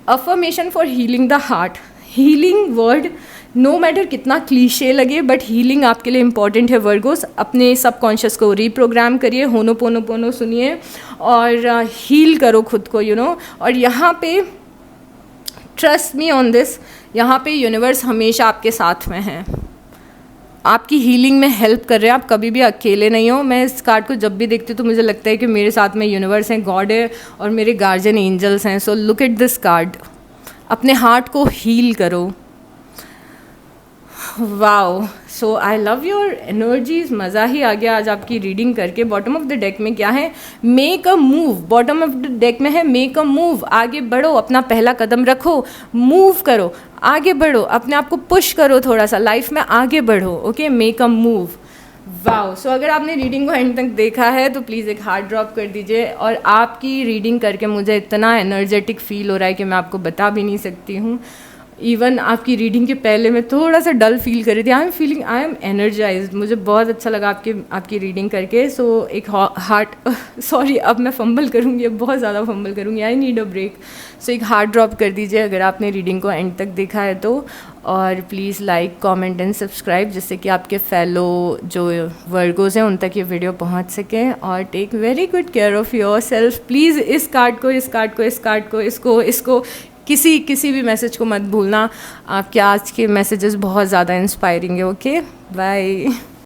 Affirmation for healing the heart, healing word no matter कितना क्लीशे लगे, बट हीलिंग आपके लिए इंपॉर्टेंट है वर्गोस। अपने सबकॉन्शियस को रीप्रोग्राम करिए, होनोपोनोपोनो सुनिए और हील करो खुद को, यू नो। और यहाँ पे ट्रस्ट मी ऑन दिस, यहाँ पे यूनिवर्स हमेशा आपके साथ में है, आपकी हीलिंग में हेल्प कर रहे हैं, आप कभी भी अकेले नहीं हो। मैं इस कार्ड को जब भी देखती हूँ तो मुझे लगता है कि मेरे साथ में यूनिवर्स हैं, गॉड है और मेरे गार्जियन एंजल्स हैं। So look at this card, अपने हार्ट को हील करो। Wow, so I love your energies, मज़ा ही आ गया आज आपकी रीडिंग करके। बॉटम ऑफ द डेक में क्या है, make a move, bottom of the deck में है मेक अ मूव, आगे बढ़ो, अपना पहला कदम रखो, मूव करो, आगे बढ़ो, अपने आप को पुश करो, थोड़ा सा लाइफ में आगे बढ़ो, okay, make a move. Wow, so अगर आपने रीडिंग को एंड तक देखा है तो प्लीज़ एक हार्ट ड्रॉप कर दीजिए। और आपकी रीडिंग करके मुझे इतना एनर्जेटिक फील हो रहा है कि मैं आपको बता भी नहीं सकती हूँ। इवन आपकी रीडिंग के पहले मैं थोड़ा सा डल फील कर रही थी, आई एम एनर्जाइज्ड, मुझे बहुत अच्छा लगा आपकी रीडिंग करके। सो एक हार्ट सॉरी अब मैं फंबल करूँगी, अब बहुत ज़्यादा फंबल करूँगी, आई नीड अ ब्रेक। सो एक हार्ट ड्रॉप कर दीजिए अगर आपने रीडिंग को एंड तक देखा है तो, और please like comment and subscribe जिससे कि आपके फेलो जो वर्गोज़ हैं उन तक ये वीडियो पहुंच सके। और take very good care of yourself. Please इस कार्ड को इसको किसी भी मैसेज को मत भूलना। आपके आज के मैसेजेस बहुत ज़्यादा इंस्पायरिंग है, ओके, बाय।